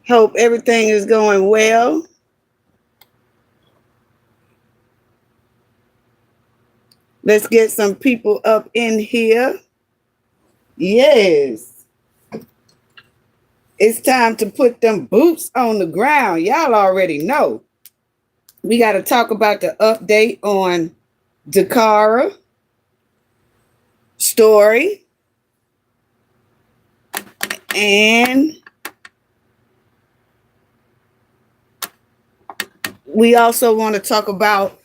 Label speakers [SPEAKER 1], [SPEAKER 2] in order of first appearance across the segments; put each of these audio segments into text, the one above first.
[SPEAKER 1] Hope everything is going well. Let's get some people up in here. Yes, it's time to put them boots on the ground. Y'all already know. We got to talk about the update on Dacara story. And we also want to talk about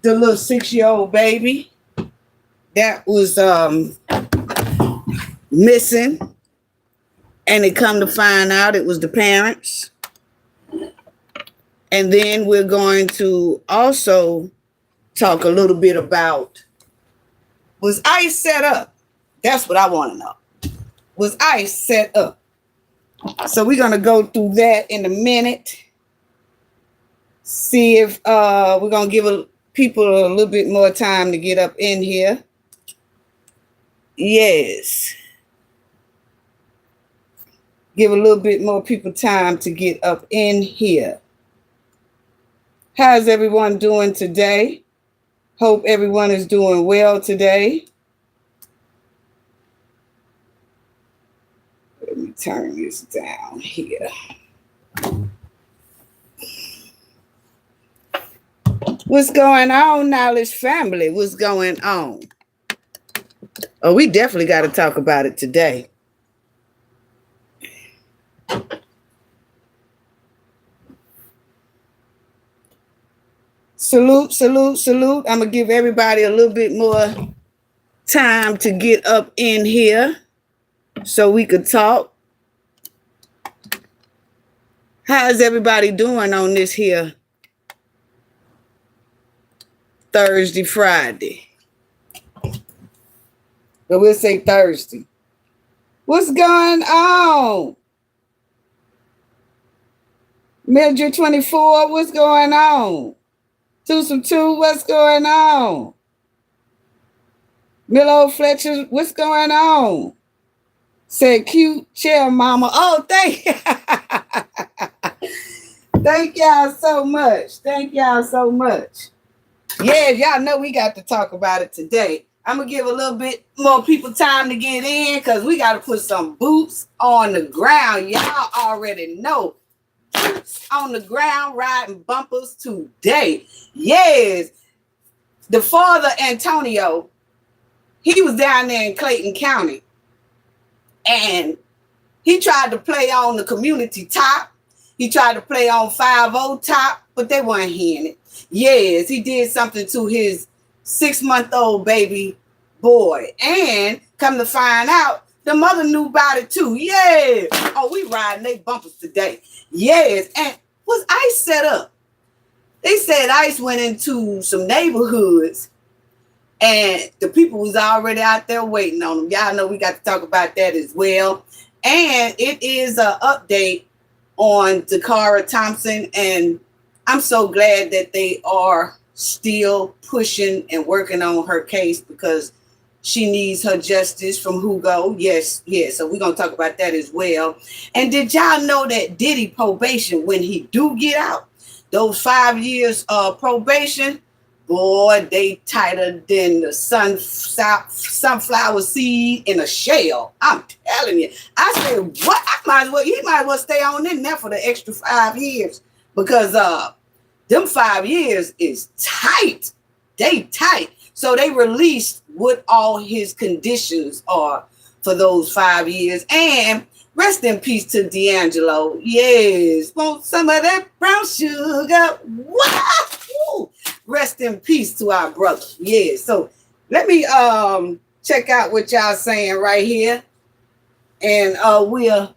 [SPEAKER 1] the little 6-year-old baby that was missing, and it come to find out it was the parents. And then we're going to also talk a little bit about, was ICE set up? That's what I want to know. Was ICE set up? So we're going to go through that in a minute. See if we're going to give people a little bit more time to get up in here. Yes. Give a little bit more people time to get up in here. How's everyone doing today? Hope everyone is doing well today. Let me turn this down here. What's going on, Knowledge family? What's going on? Oh, we definitely got to talk about it today. Salute, salute, salute. I'm going to give everybody a little bit more time to get up in here so we could talk. How's everybody doing on this here Thursday, Friday? But we'll say Thursday. What's going on? Mildred 24, what's going on? Thompson 2, what's going on? Milo Fletcher, what's going on? Said cute chair mama. Oh, thank thank y'all so much. Thank y'all so much. Yeah, y'all know we got to talk about it today. I'm going to give a little bit more people time to get in because we got to put some boots on the ground. Y'all already know. Boots on the ground riding bumpers today. Yes. The father, Antonio, he was down there in Clayton County. And he tried to play on the community top. He tried to play on 5-0 top, but they weren't hearing it. Yes, he did something to his 6-month-old baby boy. And come to find out, the mother knew about it too. Yeah. Oh, we riding they bumpers today. Yes. And was ICE set up? They said ICE went into some neighborhoods and the people was already out there waiting on them. Y'all know we got to talk about that as well. And it is an update on Dacara Thompson. And I'm so glad that they are still pushing and working on her case because she needs her justice from Hugo. Yes. So we're going to talk about that as well. And did y'all know that Diddy probation, when he do get out, those 5 years of probation, boy, they tighter than the sunflower seed in a shell. I'm telling you. I said, what? He might as well stay on in there for the extra 5 years because them 5 years is tight. They tight. So they released what all his conditions are for those 5 years. And rest in peace to D'Angelo. Yes. Want some of that brown sugar? Wow. Rest in peace to our brother. Yeah. So let me check out what y'all saying right here. And we'll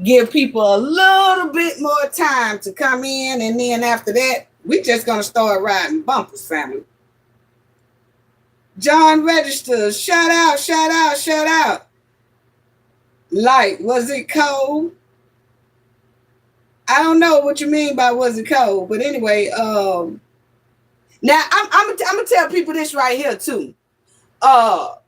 [SPEAKER 1] give people a little bit more time to come in. And then after that, we just going to start riding bumpers, family. John Register, shout out. Like, was it cold? I don't know what you mean by was it cold, but anyway, now I'm gonna tell people this right here too. For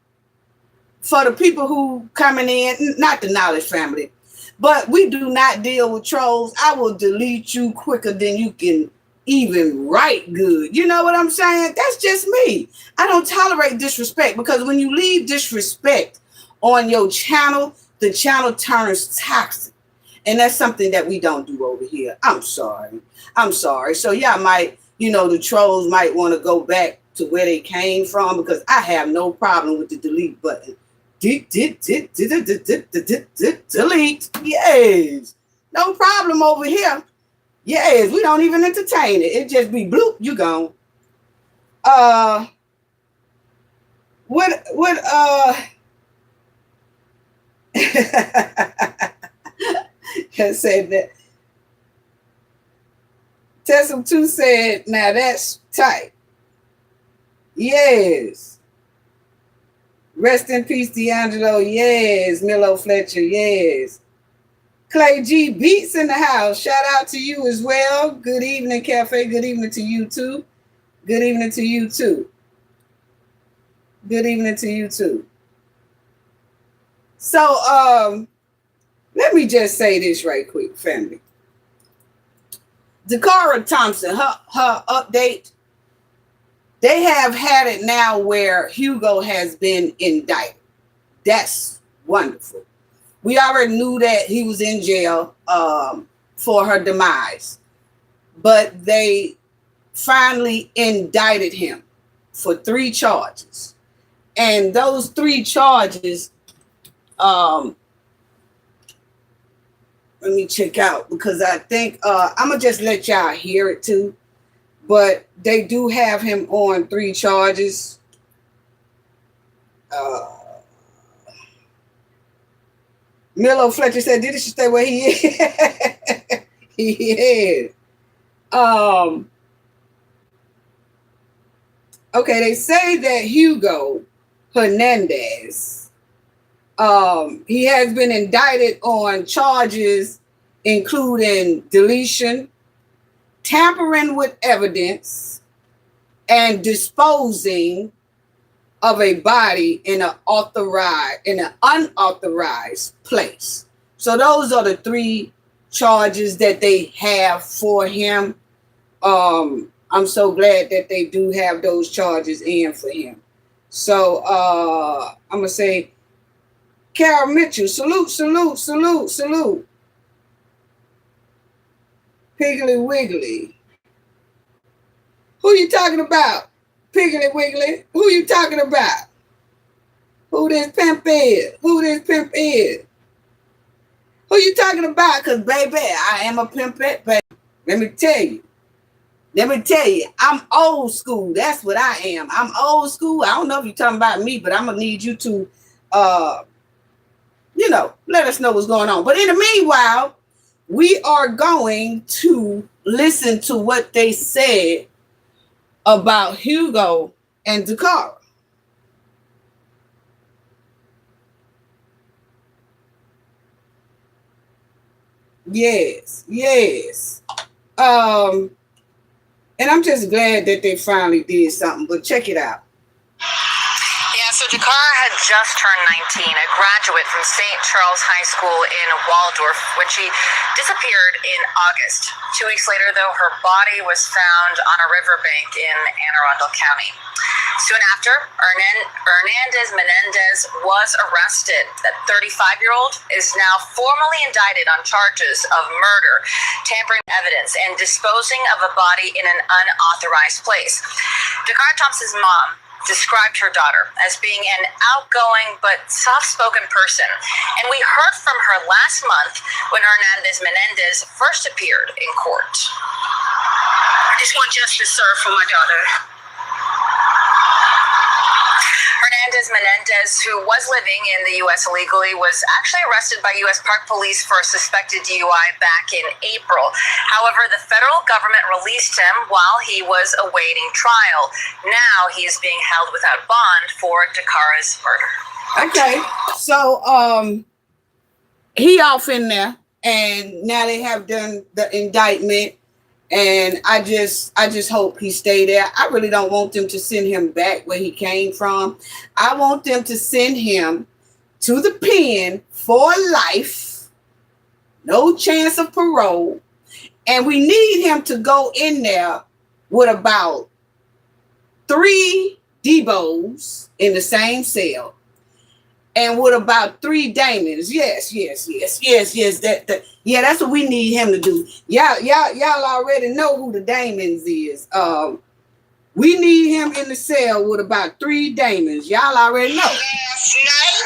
[SPEAKER 1] the people who coming in, not the Knowledge family, But we do not deal with trolls. I will delete you quicker than you can even write good. You know what I'm saying? That's just me. I don't tolerate disrespect, because when you leave disrespect on your channel, the channel turns toxic. And that's something that we don't do over here. I'm sorry. So y'all might, the trolls might want to go back to where they came from, because I have no problem with the delete button. Delete. Yes. No problem over here. Yes, we don't even entertain it. It just be bloop, you gone. Said that. Tessum 2 said, now that's tight. Yes. Rest in peace, D'Angelo. Yes. Milo Fletcher. Yes. Clay G Beats in the house. Shout out to you as well. Good evening, Cafe. Good evening to you too. Good evening to you too. Good evening to you too. So, let me just say this right quick, family. Dacara Thompson, her update, they have had it now where Hugo has been indicted. That's wonderful. We already knew that he was in jail for her demise, but they finally indicted him for 3 charges. And those 3 charges, let me check out, because I think I'm going to just let y'all hear it too. But they do have him on 3 charges. Milo Fletcher said, did he stay where he is? He is. Okay, they say that Hugo Hernandez, he has been indicted on charges including deletion, tampering with evidence, and disposing of a body in an unauthorized place. So those are the 3 charges that they have for him. I'm so glad that they do have those charges in for him. So I'm gonna say, Carol Mitchell, salute. Piggly Wiggly. Who you talking about? Piggly Wiggly. Who you talking about? Who this pimp is? Who you talking about? Because, baby, I am a pimpette, baby. Let me tell you, I'm old school. That's what I am. I'm old school. I don't know if you're talking about me, but I'm going to need you to, let us know what's going on. But in the meanwhile, we are going to listen to what they said about Hugo and Dacara. Yes. And I'm just glad that they finally did something, but check it out.
[SPEAKER 2] Yeah, so Dacara had just turned 19, a graduate from St. Charles High School in Waldorf, when she disappeared in August. 2 weeks later, though, her body was found on a riverbank in Anne Arundel County. Soon after, Hernandez Menendez was arrested. That 35-year-old is now formally indicted on charges of murder, tampering evidence, and disposing of a body in an unauthorized place. Dacara Thompson's mom described her daughter as being an outgoing but soft-spoken person, and we heard from her last month when Hernandez Menendez first appeared in court. I just want justice served for my daughter. Hernandez Menendez, who was living in the U.S. illegally, was actually arrested by U.S. Park Police for a suspected DUI back in April. However, the federal government released him while he was awaiting trial. Now he is being held without bond for Dakara's murder.
[SPEAKER 1] Okay, so he off in there, and now they have done the indictment. And I just hope he stay there. I really don't want them to send him back where he came from. I want them to send him to the pen for life no chance of parole, and we need him to go in there with about 3 Debos in the same cell, and with about 3 Damons. Yes. Yeah, that's what we need him to do. Y'all already know who the Damons is. We need him in the cell with about 3 Damons. Y'all already know.
[SPEAKER 2] Last night,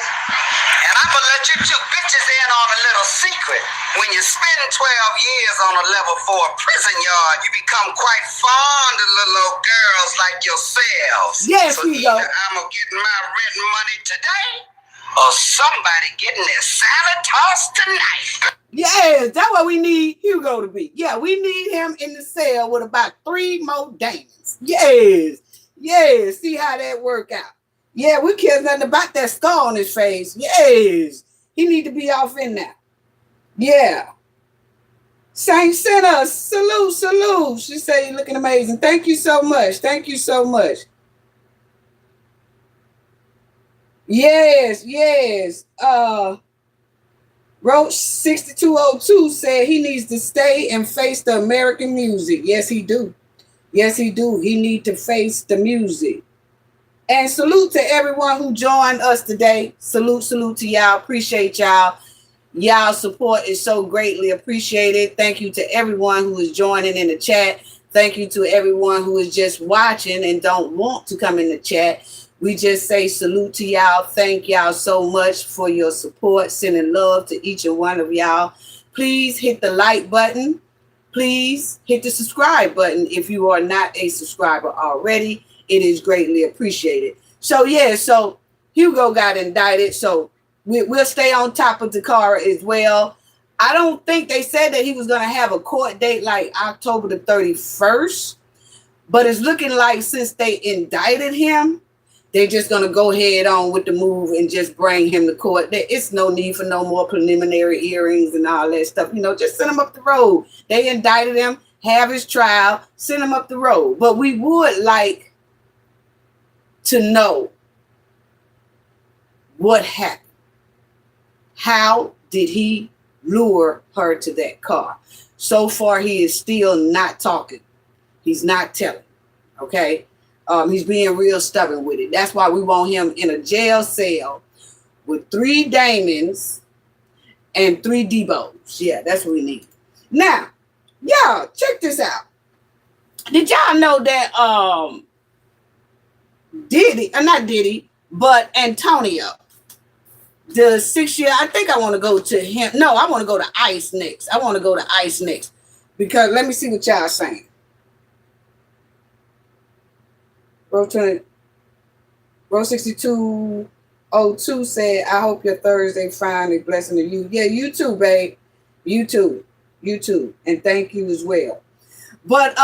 [SPEAKER 2] and I'm gonna let you 2 bitches in on a little secret. When you spend 12 years on a level 4 prison yard, you become quite fond of little girls like yourselves.
[SPEAKER 1] Yes,
[SPEAKER 2] so
[SPEAKER 1] you go.
[SPEAKER 2] I'm gonna get my rent money today, or somebody getting their salad tossed tonight.
[SPEAKER 1] Yes, that's what we need Hugo to be. Yeah, we need him in the cell with about 3 more Damons. Yes. See how that work out. Yeah, we care nothing about that scar on his face. Yes. He need to be off in there. Yeah. Saint Sinner, salute. She said you're looking amazing. Thank you so much. Yes. Roach 6202 said he needs to stay and face the American music. Yes, he do. He need to face the music. And salute to everyone who joined us today. Salute to y'all. Appreciate y'all. Y'all support is so greatly appreciated. Thank you to everyone who is joining in the chat. Thank you to everyone who is just watching and don't want to come in the chat. We just say salute to y'all. Thank y'all so much for your support. Sending love to each and one of y'all. Please hit the like button. Please hit the subscribe button if you are not a subscriber already. It is greatly appreciated. So Hugo got indicted. So we'll stay on top of Dacara as well. I don't think they said that he was going to have a court date like October the 31st. But it's looking like since they indicted him, they're just going to go head on with the move and just bring him to court. It's no need for no more preliminary hearings and all that stuff. Just send him up the road. They indicted him, have his trial, send him up the road. But we would like to know what happened. How did he lure her to that car? So far, he is still not talking. He's not telling. Okay? He's being real stubborn with it. That's why we want him in a jail cell with 3 Damons and 3 Debos. Yeah, that's what we need. Now, y'all, check this out. Did y'all know that but Antonio, the 6-year, I think I want to go to him. No, I want to go to ICE next. Because let me see what y'all saying. Row 6202 said, I hope your Thursday find a blessing to you. Yeah, you too, babe. You too. And thank you as well. But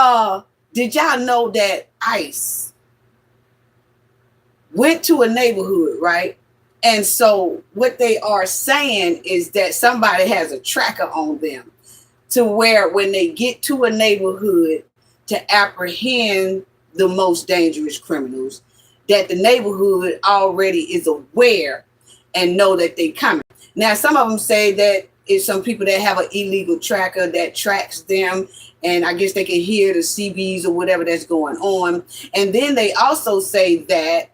[SPEAKER 1] did y'all know that ICE went to a neighborhood, right? And so what they are saying is that somebody has a tracker on them to where when they get to a neighborhood to apprehend the most dangerous criminals, that the neighborhood already is aware and know that they coming. Now, some of them say that it's some people that have an illegal tracker that tracks them, and I guess they can hear the CBs or whatever that's going on. And then they also say that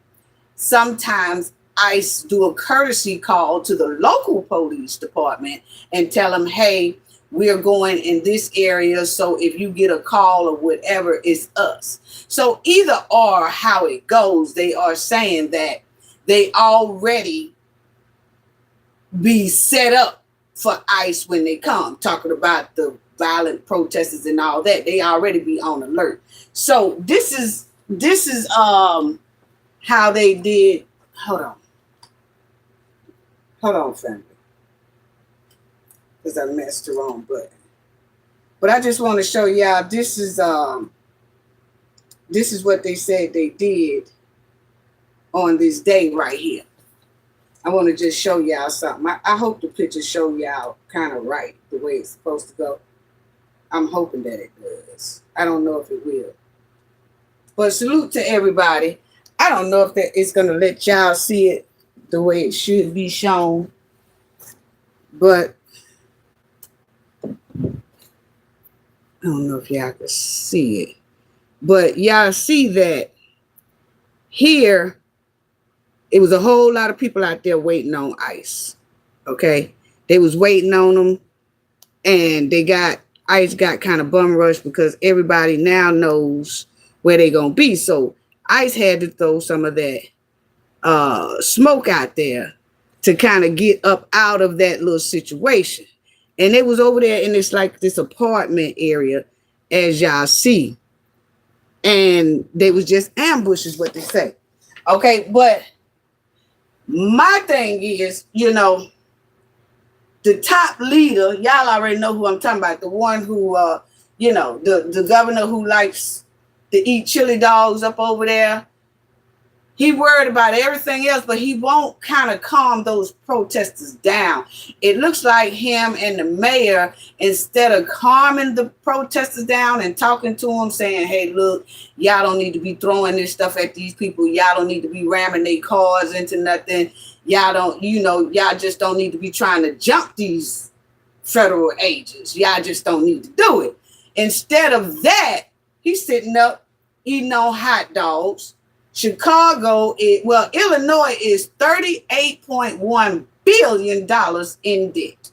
[SPEAKER 1] sometimes ICE do a courtesy call to the local police department and tell them, hey, we're going in this area, so if you get a call or whatever, it's us. So either or how it goes, they are saying that they already be set up for ICE when they come, talking about the violent protesters and all that. They already be on alert. So this is how they did. Hold on, family. Because I messed the wrong button. But I just want to show y'all this is what they said they did on this day right here. I want to just show y'all something. I hope the pictures show y'all kind of right the way it's supposed to go. I'm hoping that it does. I don't know if it will. But salute to everybody. I don't know if it's going to let y'all see it the way it should be shown. But I don't know if y'all can see it, but y'all see that here, it was a whole lot of people out there waiting on ICE. Okay. They was waiting on them, and ICE got kind of bum rushed because everybody now knows where they're going to be. So ICE had to throw some of that smoke out there to kind of get up out of that little situation. And it was over there in this apartment area, as y'all see. And they was just ambushes, what they say. Okay, but my thing is, the top leader, y'all already know who I'm talking about, the one who, the governor who likes to eat chili dogs up over there. He worried about everything else, but he won't kind of calm those protesters down. It looks like him and the mayor, instead of calming the protesters down and talking to them, saying, hey, look, y'all don't need to be throwing this stuff at these people. Y'all don't need to be ramming their cars into nothing. Y'all just don't need to be trying to jump these federal agents. Y'all just don't need to do it. Instead of that, he's sitting up eating on hot dogs. Illinois is $38.1 billion in debt.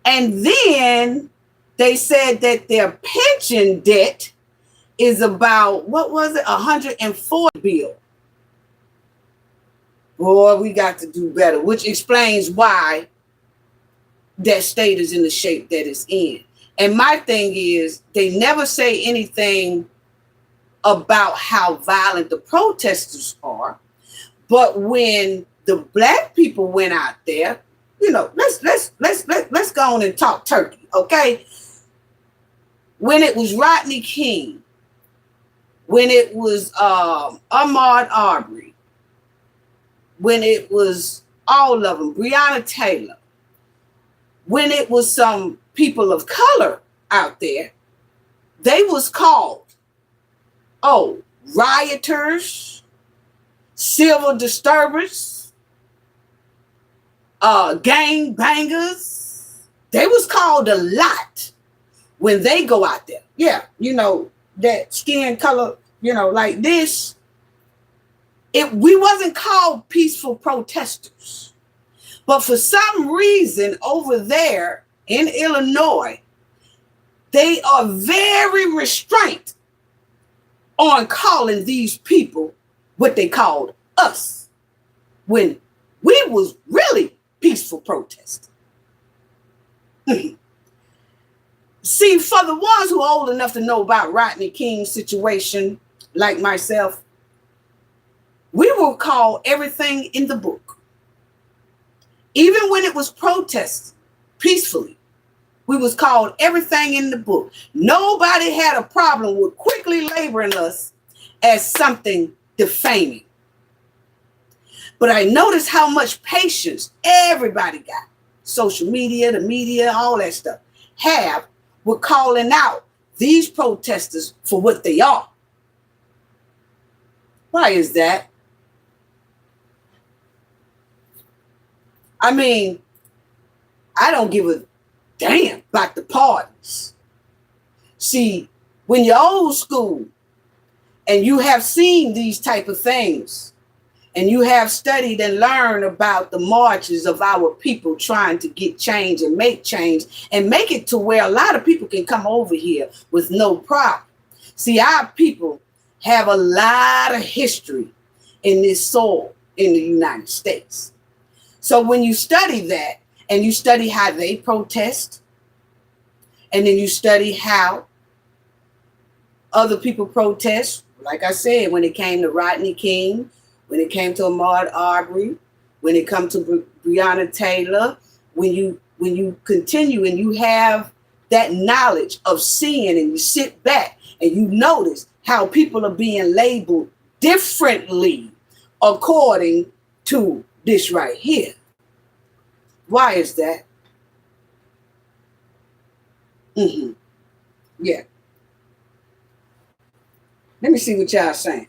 [SPEAKER 1] And then they said that their pension debt is about, $104 billion. Boy, we got to do better, which explains why that state is in the shape that it's in. And my thing is, they never say anything about how violent the protesters are, but when the black people went out there, let's go on and talk turkey, okay? When it was Rodney King, when it was Ahmaud Arbery, when it was all of them, Breonna Taylor, when it was some people of color out there, they was called rioters, civil disturbers, gang bangers. They was called a lot when they go out there. Yeah, that skin color, like this. We wasn't called peaceful protesters. But for some reason over there in Illinois, they are very restrained on calling these people what they called us, when we was really peaceful protesting. See, for the ones who are old enough to know about Rodney King's situation, like myself, we will call everything in the book. Even when it was protested peacefully, we was called everything in the book. Nobody had a problem with quickly labeling us as something defaming. But I noticed how much patience everybody got, social media, the media, all that stuff, have with calling out these protesters for what they are. Why is that? I mean, I don't give a damn about the parties. See, when you're old school and you have seen these type of things and you have studied and learned about the marches of our people trying to get change and make it to where a lot of people can come over here with no problem. See, our people have a lot of history in this soil in the United States. So when you study that and you study how they protest, and then you study how other people protest, like I said, when it came to Rodney King, when it came to Ahmaud Arbery, when it comes to Breonna Taylor, when you continue and you have that knowledge of seeing and you sit back and you notice how people are being labeled differently according to this right here. Why is that? Yeah. Let me see what y'all saying.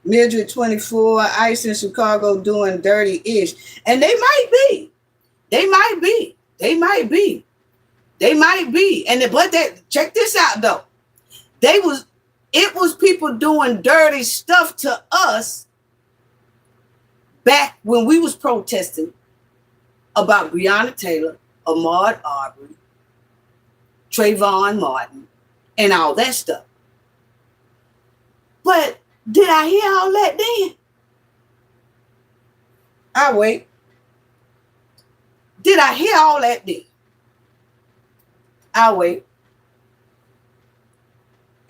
[SPEAKER 1] Mildred 24, ICE in Chicago doing dirty-ish. And they might be. They might be. They might be. They might be. But check this out though. It was people doing dirty stuff to us back when we was protesting about Breonna Taylor, Ahmaud Arbery, Trayvon Martin, and all that stuff. But did I hear all that then? I'll wait. Did I hear all that then? I'll wait.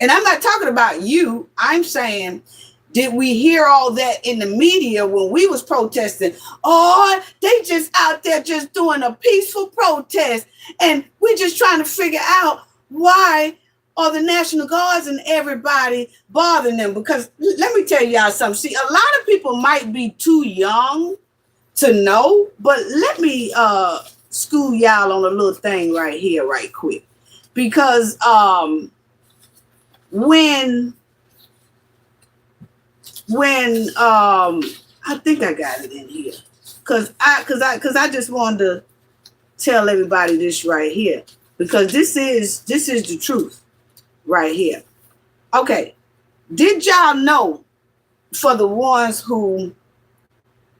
[SPEAKER 1] And I'm not talking about you. I'm saying, did we hear all that in the media when we was protesting? Oh, they just out there just doing a peaceful protest. And we're just trying to figure out why are the National Guards and everybody bothering them? Because let me tell y'all something. See, a lot of people might be too young to know, but let me school y'all on a little thing right here, right quick. Because when I think I got it in here, because I just wanted to tell everybody this right here, because this is the truth right here. Okay, did y'all know, for the ones who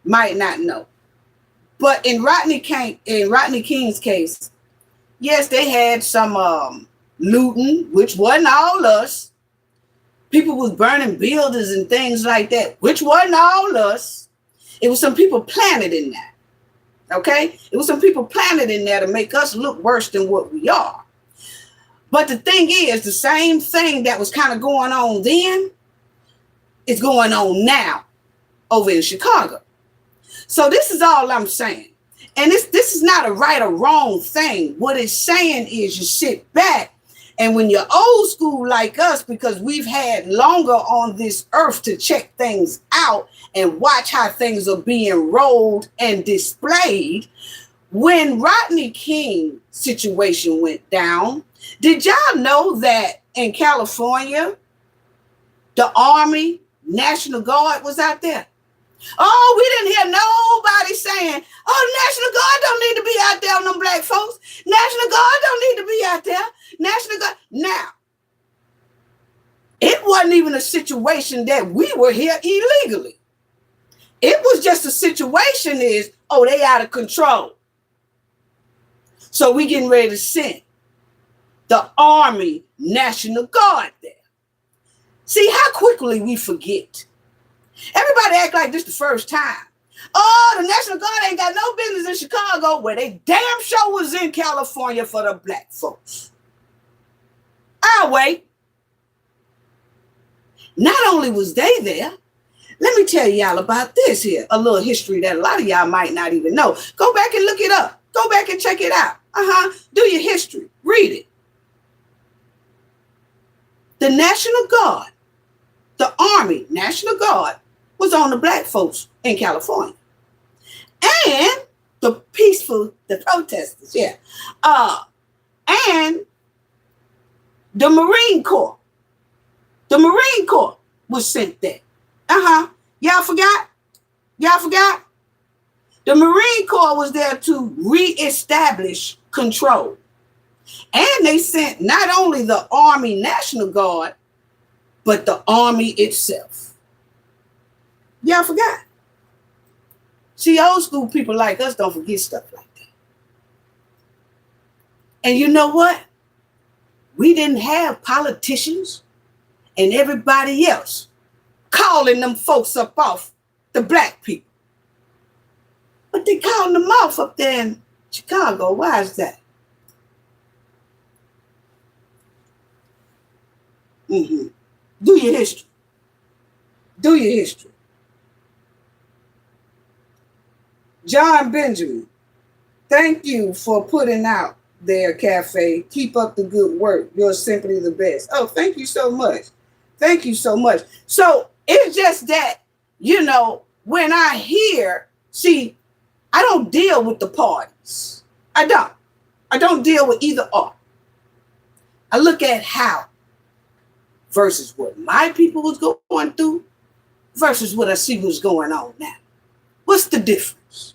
[SPEAKER 1] might not know, but in Rodney King's case, yes, they had some looting, which wasn't all us. People was burning buildings and things like that, which wasn't all us. It was some people planted in that. Okay? It was some people planted in there to make us look worse than what we are. But the thing is, the same thing that was kind of going on then is going on now over in Chicago. So this is all I'm saying. And this is not a right or wrong thing. What it's saying is you sit back, and when you're old school like us, because we've had longer on this earth to check things out and watch how things are being rolled and displayed, when Rodney King situation went down, did y'all know that in California, the Army National Guard was out there? Oh, we didn't hear nobody saying, oh, National Guard don't need to be out there on them black folks. National Guard don't need to be out there. National Guard. Now, it wasn't even a situation that we were here illegally. It was just a situation is, oh, they out of control. So we getting ready to send the Army National Guard there. See how quickly we forget. Everybody act like this the first time. Oh, the National Guard ain't got no business in Chicago, where they damn sure was in California for the black folks. I'll wait. Not only was they there, let me tell y'all about this here, a little history that a lot of y'all might not even know. Go back and look it up. Go back and check it out. Do your history. Read it. The National Guard, the Army National Guard, was on the black folks in California. And the protesters, yeah. And the Marine Corps. The Marine Corps was sent there. Y'all forgot? Y'all forgot? The Marine Corps was there to reestablish control. And they sent not only the Army National Guard, but the Army itself. Y'all forgot? See, old school people like us don't forget stuff like that. And you know what? We didn't have politicians and everybody else calling them folks up off the black people. But they calling them off up there in Chicago. Why is that? Do your history. Do your history. John Benjamin, thank you for putting out there, Cafe. Keep up the good work. You're simply the best. Oh, thank you so much. Thank you so much. So it's just that, when I hear, see, I don't deal with the parties. I don't deal with either or. I look at how versus what my people was going through versus what I see was going on now. What's the difference?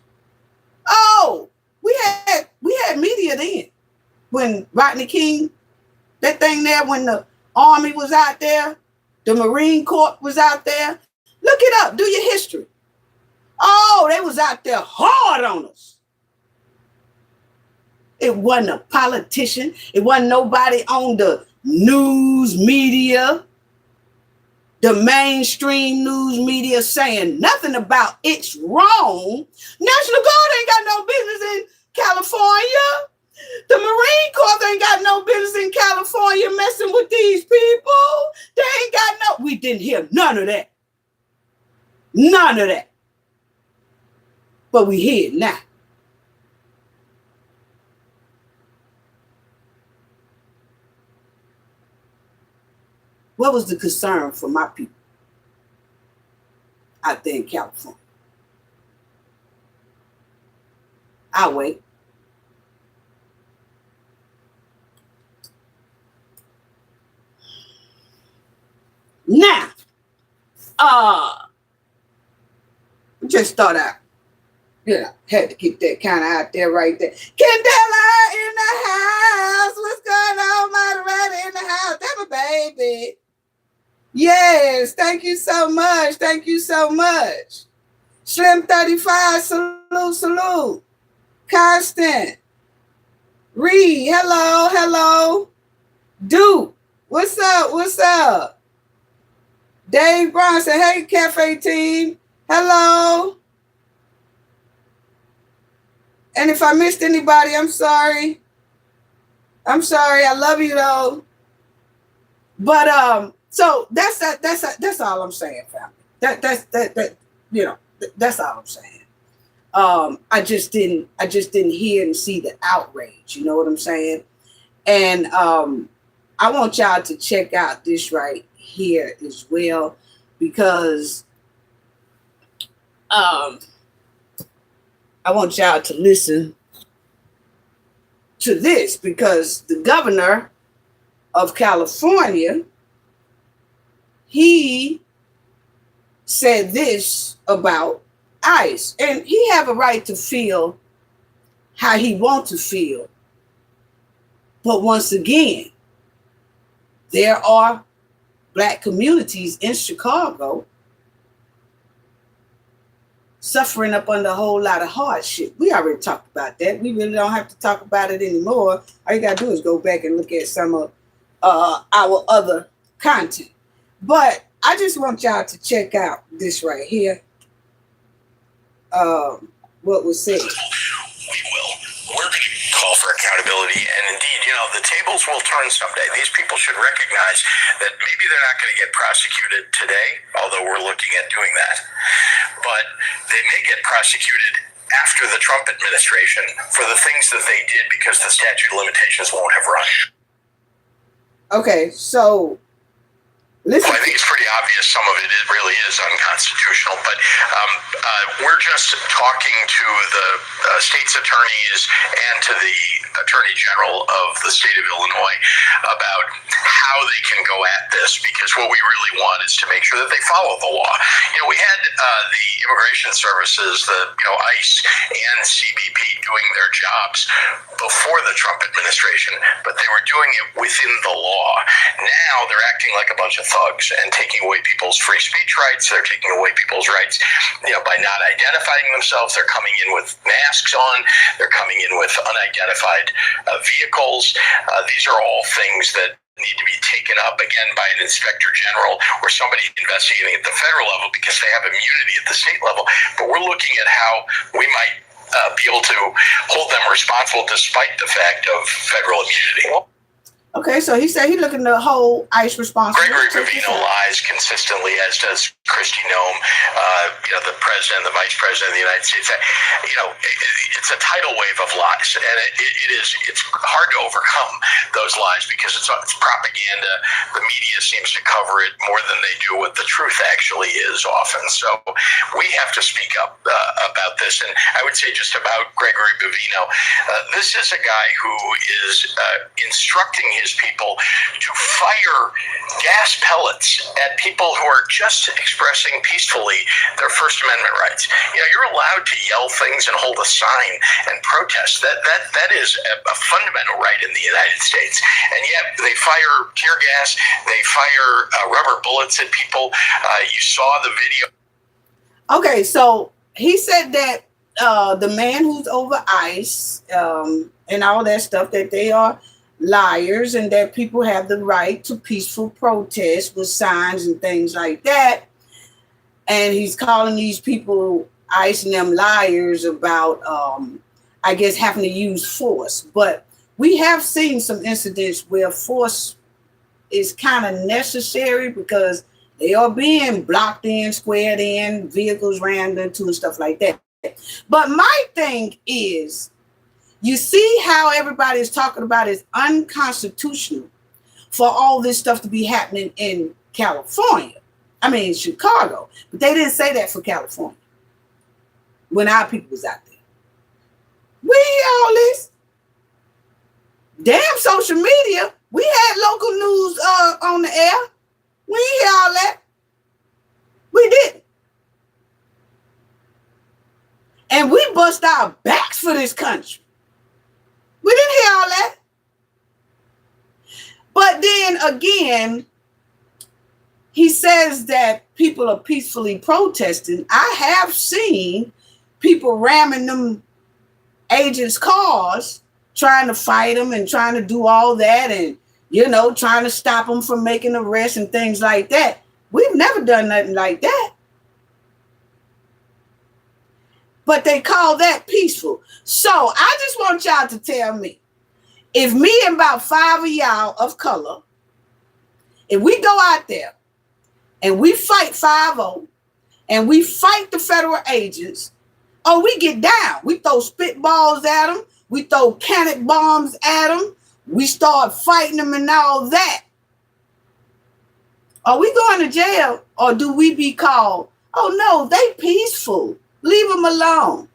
[SPEAKER 1] Oh, we we had media then. When Rodney King, that thing there, when the Army was out there, the Marine Corps was out there. Look it up. Do your history. Oh, they was out there hard on us. It wasn't a politician. It wasn't nobody on the news media, the mainstream news media saying nothing about it's wrong. National Guard ain't got no business in California. The Marine Corps ain't got no business in California messing with these people. They ain't got no, we didn't hear none of that. None of that. But we hear it now. What was the concern for my people out there in California? I'll wait. Now, just thought out, had to keep that kind of out there right there. Candela in the house. What's going on, moderator in the house? That's my baby. Yes, thank you so much. Thank you so much. Slim 35, salute. Constant. Reed, hello. Duke, what's up? Dave Brown said, hey, Cafe team. Hello. And if I missed anybody, I'm sorry. I love you though. But so that's all I'm saying, family. That's all I'm saying. I just didn't hear and see the outrage, you know what I'm saying? And I want y'all to check out this right here as well, because I want y'all to listen to this, because the governor of California, he said this about ICE, and he have a right to feel how he wants to feel. But once again, there are Black communities in Chicago suffering up under a whole lot of hardship. We already talked about that. We really don't have to talk about it anymore. All you got to do is go back and look at some of our other content. But I just want y'all to check out this right here. What was said.
[SPEAKER 3] We're going to call for accountability, and indeed, the tables will turn someday. These people should recognize that maybe they're not going to get prosecuted today, although we're looking at doing that, but they may get prosecuted after the Trump administration for the things that they did because the statute of limitations won't have run.
[SPEAKER 1] Okay, so listen.
[SPEAKER 3] Well, I think it's pretty obvious some of it really is unconstitutional, but we're just talking to the state's attorneys and to the Attorney General of the state of Illinois about how they can go at this, because what we really want is to make sure that they follow the law. We had the immigration services, the ICE and CBP doing their jobs before the Trump administration, but they were doing it within the law. Now they're acting like a bunch of thugs and taking away people's free speech rights. They're taking away people's rights, by not identifying themselves. They're coming in with masks on. They're coming in with unidentified vehicles. These are all things that need to be taken up again by an inspector general or somebody investigating at the federal level, because they have immunity at the state level. But we're looking at how we might be able to hold them responsible despite the fact of federal immunity.
[SPEAKER 1] Okay, so he said he's looking to hold ICE responsible.
[SPEAKER 3] Gregory Pavino lies consistently, as does Kristi Noem, the president, the vice president of the United States. It's a tidal wave of lies, and it's hard to overcome those lies because it's propaganda. The media seems to cover it more than they do what the truth actually is often. So we have to speak up about about this, and I would say just about Gregory Bovino. This is a guy who is instructing his people to fire gas pellets at people who are just expressing peacefully their First Amendment rights. You're allowed to yell things and hold a sign and protest. That is a fundamental right in the United States. And yet they fire tear gas, they fire rubber bullets at people. You saw the video.
[SPEAKER 1] Okay, so he said that the man who's over ICE and all that stuff, that they are liars and that people have the right to peaceful protest with signs and things like that. And he's calling these people, ICE and them, liars about, I guess, having to use force. But we have seen some incidents where force is kind of necessary because they are being blocked in, squared in, vehicles rammed into and stuff like that. But my thing is, you see how everybody is talking about it's unconstitutional for all this stuff to be happening in California. I mean, Chicago. But they didn't say that for California when our people was out there. We hear all this. Damn social media. We had local news on the air. We didn't hear all that. We didn't. And we bust our backs for this country. We didn't hear all that. But then again, he says that people are peacefully protesting. I have seen people ramming them agents' cars, trying to fight them and trying to do all that and, trying to stop them from making arrests and things like that. We've never done nothing like that. But they call that peaceful. So I just want y'all to tell me, if me and about 5 of y'all of color, if we go out there and we fight 5-0 and we fight the federal agents, we get down. We throw spitballs at them. We throw cannon bombs at them. We start fighting them and all that. Are we going to jail or do we be called, oh no, they peaceful. Leave them alone.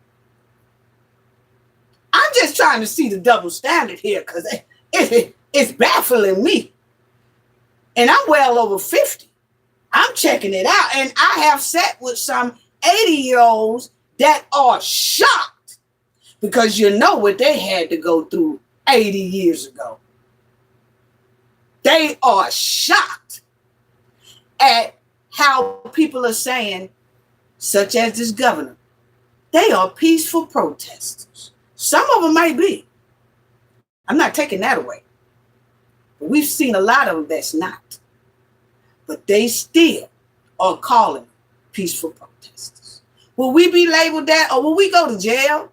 [SPEAKER 1] I'm just trying to see the double standard here because it's baffling me. And I'm well over 50. I'm checking it out. And I have sat with some 80-year-olds that are shocked because you know what they had to go through 80 years ago. They are shocked at how people are saying, such as this governor, they are peaceful protesters. Some of them might be. I'm not taking that away. But we've seen a lot of them that's not. But they still are calling peaceful protesters. Will we be labeled that or will we go to jail?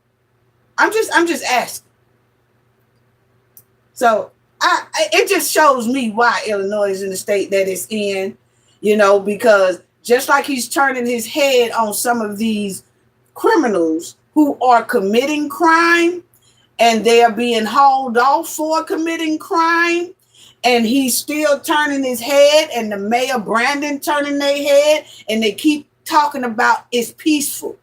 [SPEAKER 1] I'm just asking. So it just shows me why Illinois is in the state that it's in, because just like he's turning his head on some of these criminals who are committing crime and they are being hauled off for committing crime, and he's still turning his head, and the mayor Brandon turning their head, and they keep talking about it's peaceful.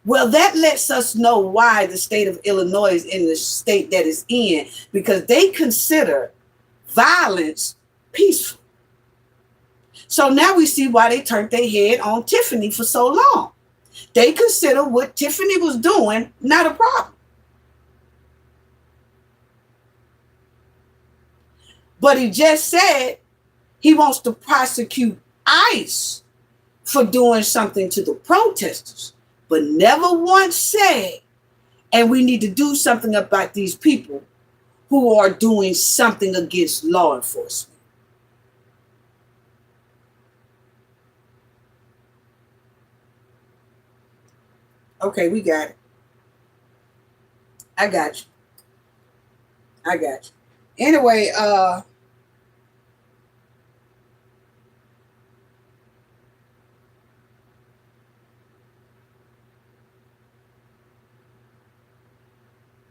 [SPEAKER 1] Well, that lets us know why the state of Illinois is in the state that it's in, because they consider violence peaceful. So now we see why they turned their head on Tiffany for so long. They consider what Tiffany was doing not a problem. But he just said he wants to prosecute ICE for doing something to the protesters, but never once said, and we need to do something about these people who are doing something against law enforcement. Okay, we got it. I got you. Anyway,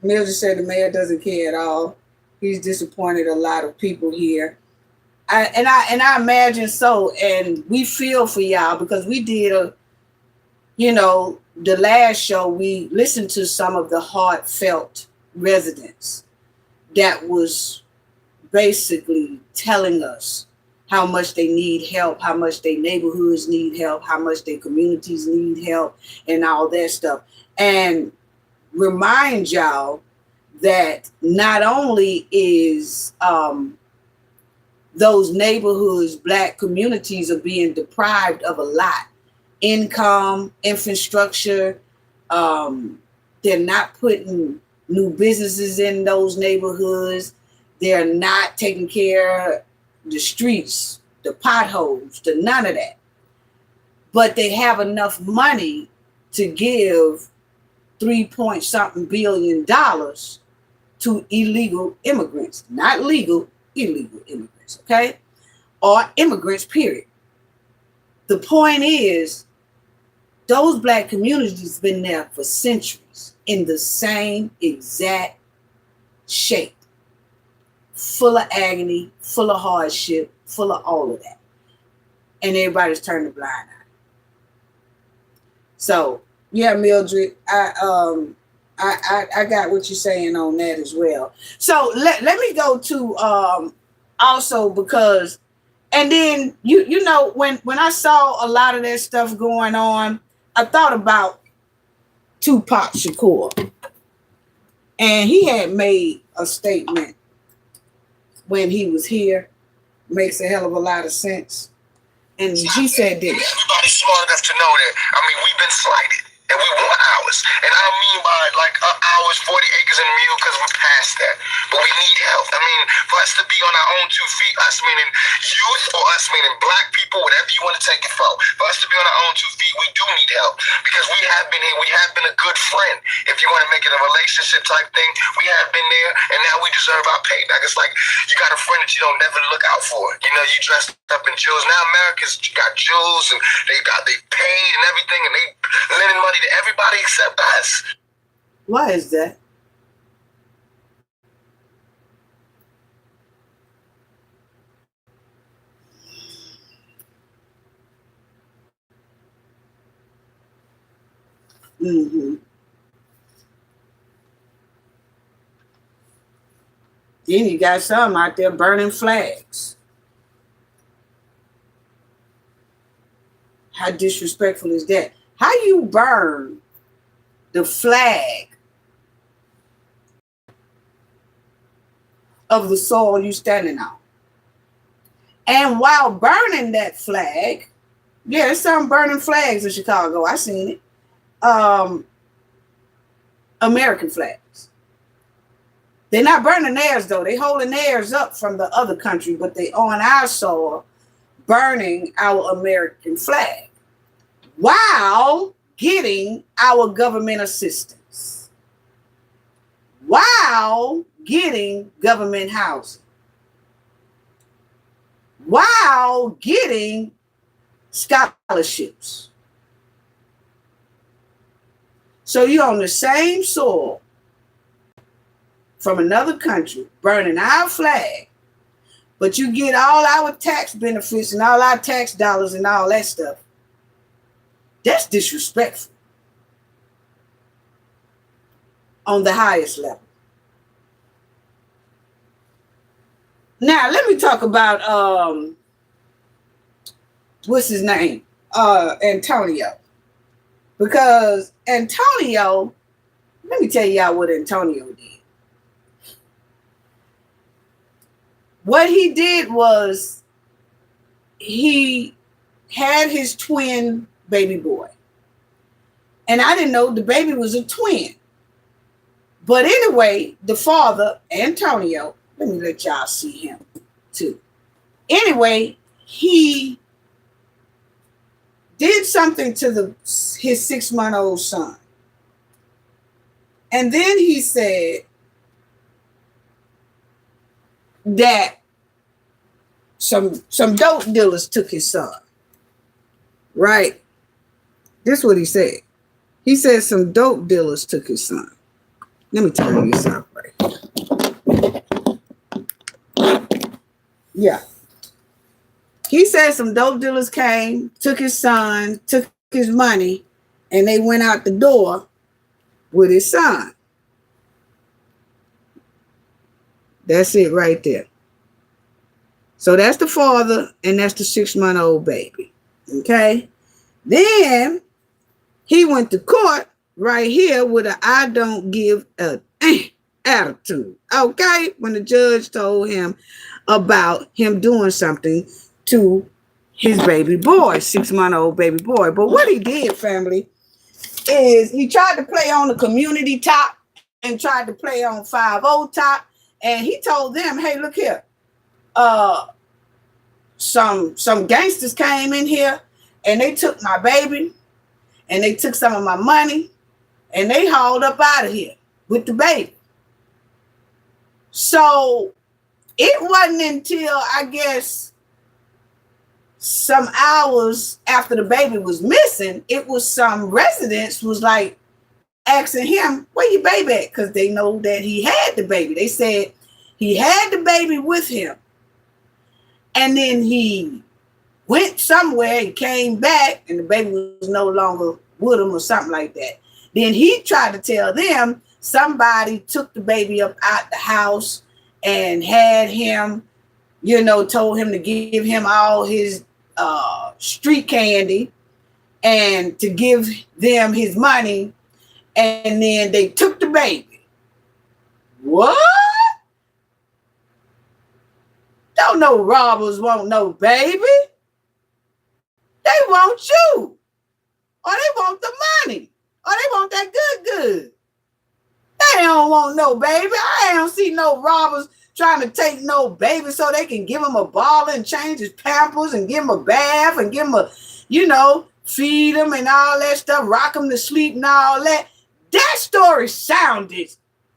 [SPEAKER 1] Mildred said the mayor doesn't care at all. He's disappointed a lot of people here. I imagine so, and we feel for y'all because we did the last show, we listened to some of the heartfelt residents that was basically telling us how much they need help, how much their neighborhoods need help, how much their communities need help, and all that stuff. And remind y'all that not only is those neighborhoods, Black communities are being deprived of a lot. Income, infrastructure, they're not putting new businesses in those neighborhoods. They're not taking care of the streets, the potholes, the none of that. But they have enough money to give $3-point-something billion to illegal immigrants, not legal, illegal immigrants, okay? Or immigrants, period. The point is, those Black communities been there for centuries in the same exact shape, full of agony, full of hardship, full of all of that. And everybody's turned a blind eye. So, yeah, Mildred, I got what you're saying on that as well. So let me go to also because, and then you know when I saw a lot of that stuff going on, I thought about Tupac Shakur, and he had made a statement when he was here. Makes a hell of a lot of sense. And he said this.
[SPEAKER 4] Everybody's smart enough to know that. I mean, we've been slighted. And we want ours. And I don't mean by like ours, 40 acres and a mule, because we're past that. But we need help. I mean, for us to be on our own 2 feet, us meaning youth or us meaning Black people, whatever you want to take it for us to be on our own 2 feet, we do need help. Because we have been here. We have been a good friend. If you want to make it a relationship type thing, we have been there. And now we deserve our payback. It's like you got a friend that you don't never look out for. You know, you dressed up in jewels. Now America's got jewels and they paid and everything, and they lending money to everybody except us.
[SPEAKER 1] Why is that? Mm-hmm. Then you got some out there burning flags. How disrespectful is that? How you burn the flag of the soil you standing on? And while burning that flag, yeah, there's some burning flags in Chicago. I seen it. American flags. They're not burning theirs though. They holding theirs up from the other country, but they on our soil burning our American flag while getting our government assistance, while getting government housing, while getting scholarships. So you're on the same soil from another country burning our flag, but you get all our tax benefits and all our tax dollars and all that stuff. That's disrespectful on the highest level. Now, let me talk about, what's his name? Antonio. Because Antonio, let me tell y'all what Antonio did. What he did was he had his twin baby boy. And I didn't know the baby was a twin. But anyway, the father, Antonio, let me let y'all see him too. Anyway, he did something to his 6-month-old son. And then he said that some dope dealers took his son. Right? This is what he said. He said some dope dealers took his son. Let me turn this off right here. Yeah. He said some dope dealers came, took his son, took his money, and they went out the door with his son. That's it right there. So that's the father, and that's the 6-month-old baby. Okay? Then he went to court right here with a I don't give a attitude. Okay? When the judge told him about him doing something to his baby boy, 6-month-old baby boy. But what he did, family, is he tried to play on the community top and tried to play on 5-0 top. And he told them, hey, look here. Some gangsters came in here and they took my baby and they took some of my money and they hauled up out of here with the baby. So it wasn't until, I guess, some hours after the baby was missing, it was some residents was like asking him, where your baby at? Because they know that he had the baby. They said he had the baby with him. And then he went somewhere and came back and the baby was no longer with him or something like that. Then he tried to tell them somebody took the baby up out the house and had him, told him to give him all his street candy and to give them his money. And then they took the baby. What? Don't no robbers want no baby. They want you. Or they want the money. Or they want that good. They don't want no baby. I don't see no robbers trying to take no baby so they can give him a bottle and change his pampers and give him a bath and give him a, feed him and all that stuff, rock him to sleep and all that. That story sounded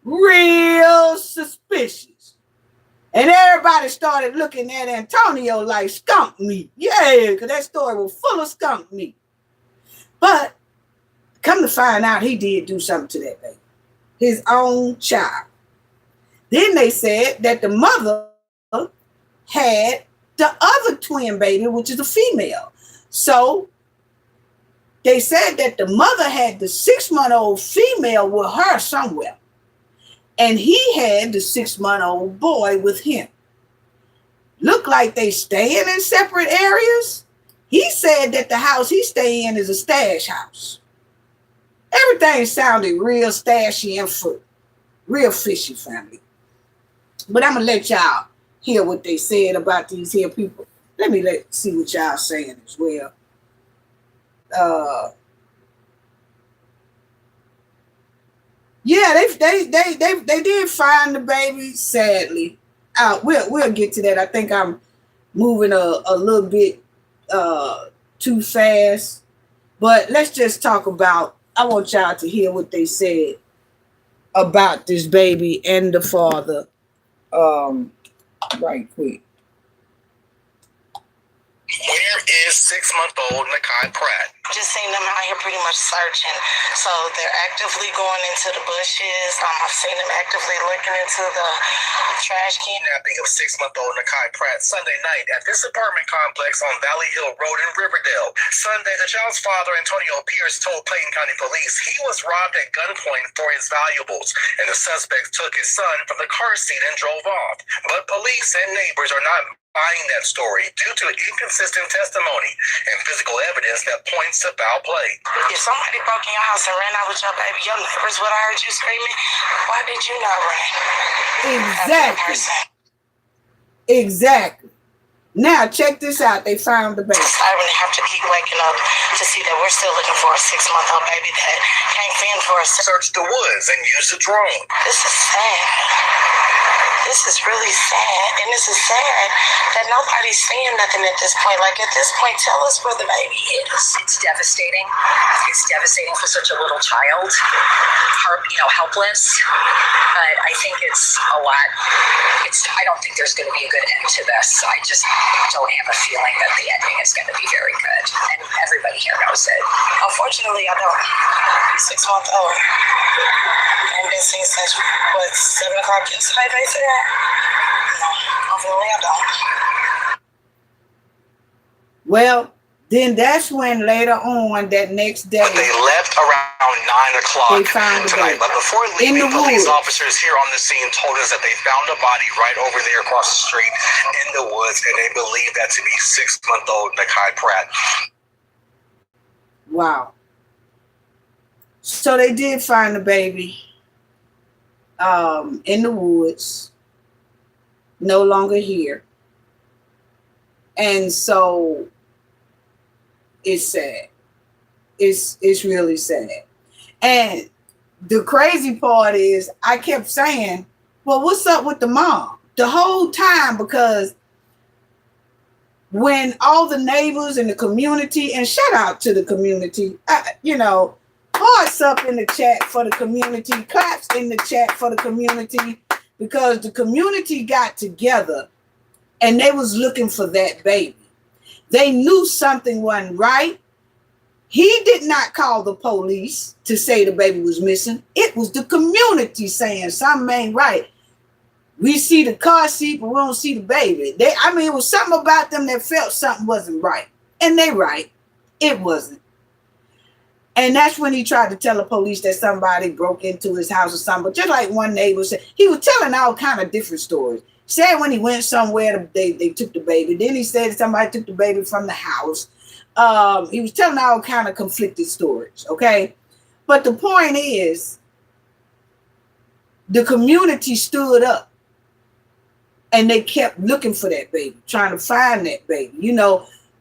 [SPEAKER 1] real suspicious. And everybody started looking at Antonio like skunk meat. Yeah, because that story was full of skunk meat. But come to find out, he did do something to that baby. His own child. Then they said that the mother had the other twin baby, which is a female. So they said that the mother had the 6-month-old female with her somewhere. And he had the 6-month-old boy with him. Look like they staying in separate areas. He said that the house he stay in is a stash house. Everything sounded real stashy and fruit. Real fishy, family. But I'm going to let y'all hear what they said about these here people. Let me see what y'all saying as well. Yeah, they did find the baby, sadly. We'll get to that. I think I'm moving a little bit too fast. But let's just talk about, I want y'all to hear what they said about this baby and the father right quick.
[SPEAKER 4] Where is 6-month-old Nakai Pratt?
[SPEAKER 5] Just seen them out here pretty much searching. So they're actively going into the bushes. I've seen them actively looking into the trash can.
[SPEAKER 4] Kidnapping of 6-month-old Nakai Pratt Sunday night at this apartment complex on Valley Hill Road in Riverdale. Sunday, the child's father, Antonio Pierce, told Clayton County Police he was robbed at gunpoint for his valuables, and the suspects took his son from the car seat and drove off. But police and neighbors are not buying that story due to inconsistent testimony and physical evidence that points to foul play.
[SPEAKER 5] If somebody broke in your house and ran out with your baby, your neighbors would have heard you screaming. Why did you not run?
[SPEAKER 1] Exactly. Now check this out. They found the baby.
[SPEAKER 5] I really have to keep waking up to see that we're still looking for a 6-month-old baby that can't fend for us.
[SPEAKER 4] Search the woods and use a drone.
[SPEAKER 5] This is sad. This is really sad. And this is sad that nobody's saying nothing at this point. Like, at this point, tell us where the baby is.
[SPEAKER 2] It's devastating. It's devastating for such a little child. Helpless. But I think it's a lot. I don't think there's going to be a good end to this. I just don't have a feeling that the ending is going to be very good. And everybody here knows it.
[SPEAKER 5] Unfortunately, I don't. 6-month-old. And been seen since, 7 o'clock yesterday, they said? No, unfortunately, I don't.
[SPEAKER 1] Well, Then that's when later on that next day,
[SPEAKER 6] But they left around 9 o'clock
[SPEAKER 1] they found the
[SPEAKER 6] tonight.
[SPEAKER 1] baby
[SPEAKER 6] But before
[SPEAKER 1] in
[SPEAKER 6] leaving,
[SPEAKER 1] the
[SPEAKER 6] police
[SPEAKER 1] woods.
[SPEAKER 6] officers here on the scene told us that they found a body right over there across the street in the woods, and they believe that to be 6-month-old Nakai Pratt.
[SPEAKER 1] Wow. So they did find the baby in the woods, no longer here. And so it's sad. It's really sad. And the crazy part is I kept saying, well, what's up with the mom? The whole time, because when all the neighbors in the community, and shout out to the community, hearts up in the chat for the community, claps in the chat for the community, because the community got together and they was looking for that baby. They knew something wasn't right. He did not call the police to say the baby was missing. It was the community saying something ain't right. We see the car seat, but we don't see the baby. It was something about them that felt something wasn't right. And they right. It wasn't. And that's when he tried to tell the police that somebody broke into his house or something. But just like one neighbor said, he was telling all kind of different stories. Said when he went somewhere, they took the baby. Then he said somebody took the baby from the house. He was telling all kind of conflicted stories, okay? But the point is, the community stood up and they kept looking for that baby, trying to find that baby.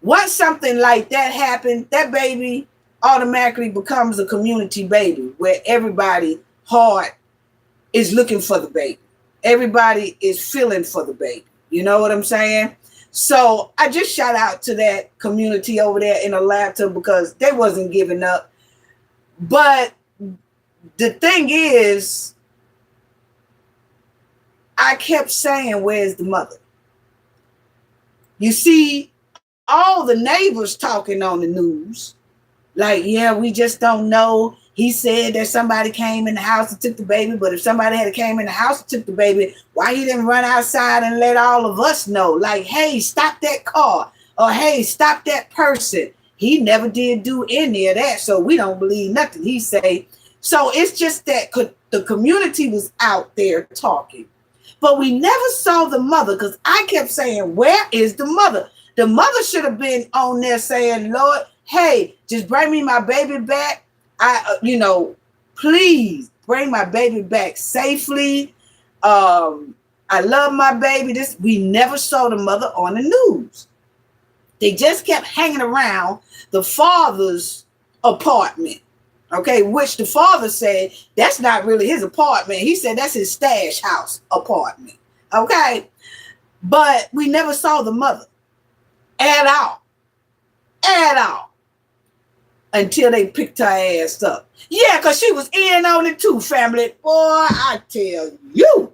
[SPEAKER 1] Once something like that happened, that baby automatically becomes a community baby where everybody heart is looking for the baby. Everybody is feeling for the baby. You know what I'm saying? So I just shout out to that community over there in Atlanta because they wasn't giving up. But the thing is, I kept saying, where's the mother? You see, all the neighbors talking on the news, like, yeah, we just don't know. He said that somebody came in the house and took the baby, but if somebody had came in the house and took the baby, why he didn't run outside and let all of us know? Like, hey, stop that car, or hey, stop that person. He never did do any of that, so we don't believe nothing he say. So it's just that the community was out there talking. But we never saw the mother, because I kept saying, where is the mother? The mother should have been on there saying, Lord, hey, just bring me my baby back. Please bring my baby back safely. I love my baby. We never saw the mother on the news. They just kept hanging around the father's apartment. Okay, which the father said that's not really his apartment. He said that's his stash house apartment. Okay, but we never saw the mother at all. Until they picked her ass up. Yeah, because she was in on it too, family. Boy, I tell you.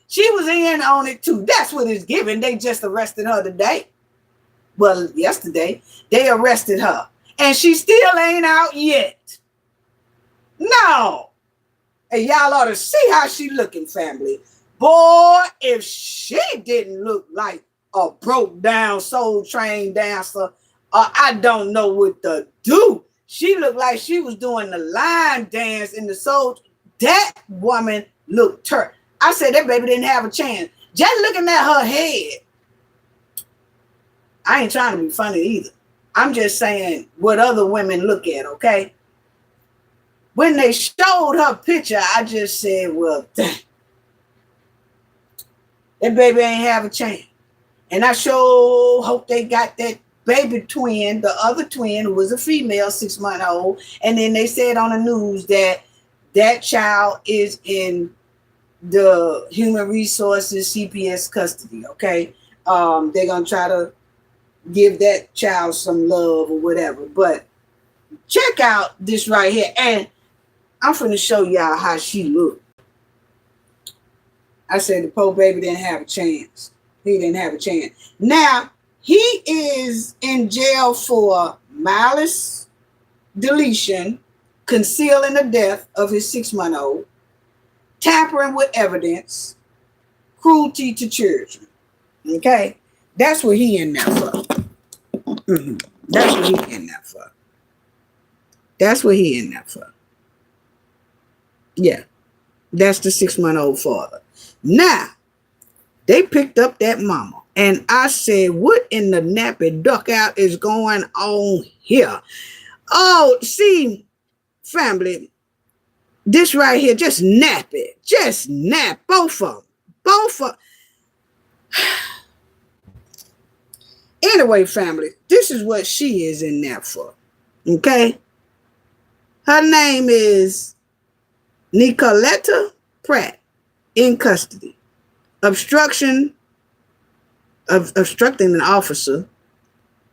[SPEAKER 1] She was in on it too. That's what it's giving. They just arrested her today. Well, yesterday, they arrested her. And she still ain't out yet. No. And y'all ought to see how she looking, family. Boy, if she didn't look like a broke down Soul Train dancer, I don't know what to do. She looked like she was doing the line dance in the soul. That woman looked turned. I said that baby didn't have a chance. Just looking at her head. I ain't trying to be funny either. I'm just saying what other women look at, okay? When they showed her picture, I just said, well, dang. That baby ain't have a chance. And I sure hope they got that baby twin, the other twin, who was a female, 6-month-old. And then they said on the news that that child is in the Human Resources CPS custody, okay? They're going to try to give that child some love or whatever. But check out this right here. And I'm finna show y'all how she looked. I said the poor baby didn't have a chance. He didn't have a chance. Now, he is in jail for malice, deletion, concealing the death of his 6-month-old, tampering with evidence, cruelty to children. Okay? That's what he in there for. Mm-hmm. That's what he in there for. That's what he in there for. Yeah. That's the 6-month-old father. Now, they picked up that mama. And I said, what in the nappy duck out is going on here? Oh, see, family, this right here, just nap it. Just nap both of them. Both of them. Anyway, family, this is what she is in there for. Okay? Her name is Nicoletta Pratt, in custody. Obstructing an officer,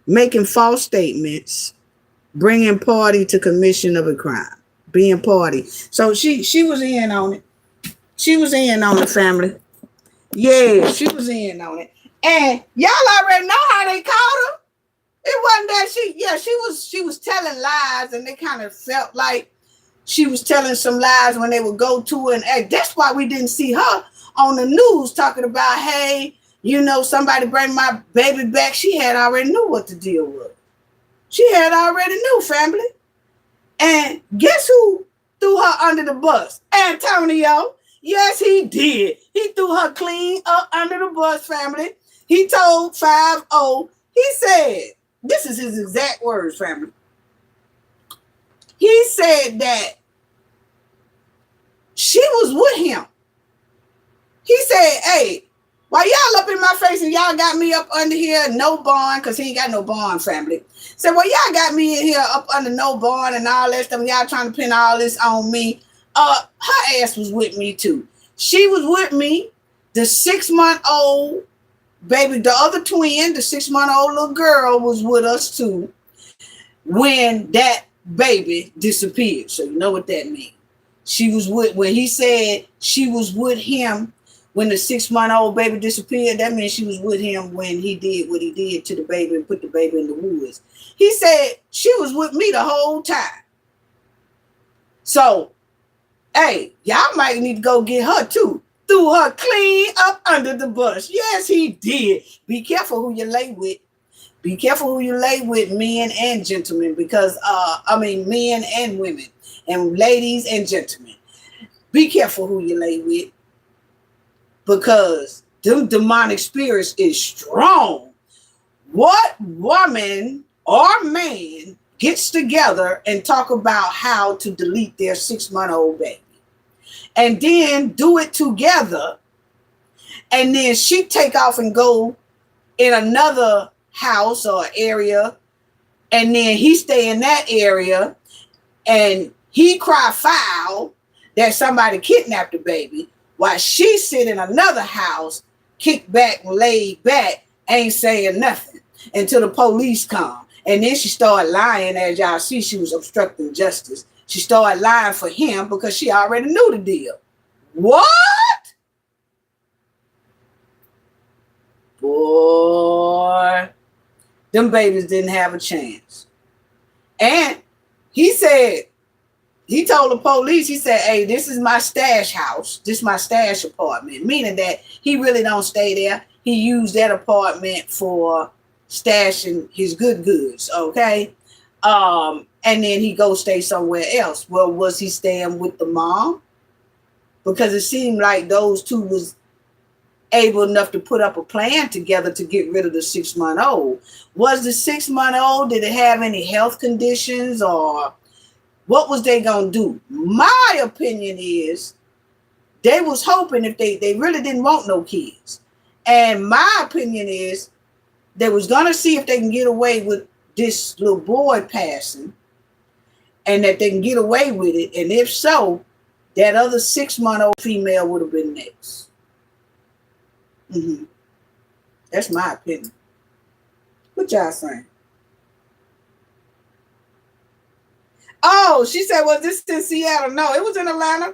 [SPEAKER 1] making false statements, bringing party to commission of a crime, being party. So she was in on it. She was in on the family. Yeah, she was in on it. And y'all already know how they caught her. It wasn't that she was telling lies, and they kind of felt like she was telling some lies when they would go to her and act. That's why we didn't see her on the news talking about, hey, somebody bring my baby back. She had already knew what the deal was. She had already knew, family. And guess who threw her under the bus? Antonio. Yes, he did. He threw her clean up under the bus, family. He told 5-0, he said, this is his exact words, family. He said that she was with him. He said, hey, while y'all up in my face and y'all got me up under here, no bond, because he ain't got no bond, family. Said, well, y'all got me in here up under no bond and all that stuff. Y'all trying to pin all this on me. Her ass was with me too. She was with me. The 6-month-old baby, the other twin, the 6-month-old little girl was with us too when that baby disappeared. So you know what that means. She was with, when he said she was with him when the 6-month-old baby disappeared, that means she was with him when he did what he did to the baby and put the baby in the woods. He said she was with me the whole time. So, hey, y'all might need to go get her too. Threw her clean up under the bus. Yes, he did. Be careful who you lay with. Be careful who you lay with, men and gentlemen, because, men and women, and ladies and gentlemen. Be careful who you lay with, because them demonic spirits is strong. What woman or man gets together and talk about how to delete their 6-month-old baby? And then do it together, and then she take off and go in another house or area, and then he stay in that area, and he cry foul that somebody kidnapped the baby, while she sit in another house, kicked back and laid back, ain't saying nothing until the police come. And then she started lying. As y'all see, she was obstructing justice. She started lying for him because she already knew the deal. What? Boy, them babies didn't have a chance. And he said, he told the police, he said, hey, this is my stash house. This is my stash apartment, meaning that he really don't stay there. He used that apartment for stashing his good goods, okay? And then he go stay somewhere else. Well, was he staying with the mom? Because it seemed like those two was able enough to put up a plan together to get rid of the 6-month-old. Was the 6-month-old, did it have any health conditions, or what was they going to do? My opinion is they was hoping, if they really didn't want no kids. And my opinion is they was going to see if they can get away with this little boy passing, and that they can get away with it. And if so, that other 6-month-old female would have been next. That's my opinion. What y'all saying? Oh, she said, was this in Seattle? No, it was in Atlanta,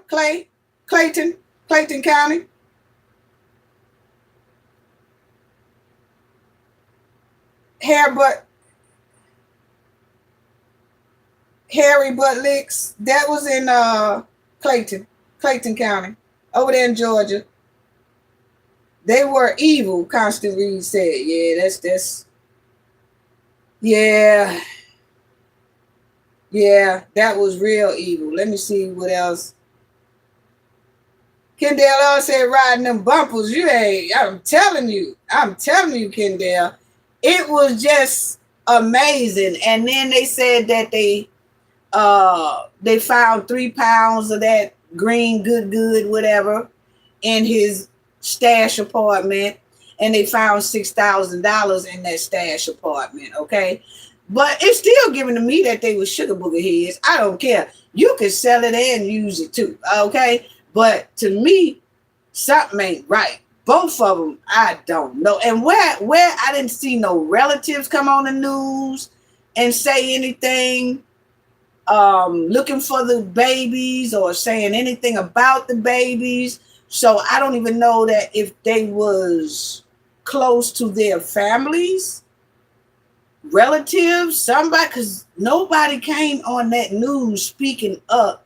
[SPEAKER 1] Clayton County. Harry Butt Licks. That was in Clayton County, over there in Georgia. They were evil, Constant Reed said. Yeah, that's Yeah. Yeah, that was real evil. Let me see what else. Kendall said riding them bumpers. You ain't, I'm telling you, Kendall. It was just amazing. And then they said that they found 3 pounds of that green good whatever in his stash apartment, and they found $6,000 in that stash apartment. Okay, but it's still giving to me that they were sugar booger heads. I don't care. You can sell it and use it too. Okay, but to me, something ain't right. Both of them, I don't know. And where I didn't see no relatives come on the news and say anything looking for the babies or saying anything about the babies. So I don't even know that if they was close to their families, relatives, somebody, because nobody came on that news speaking up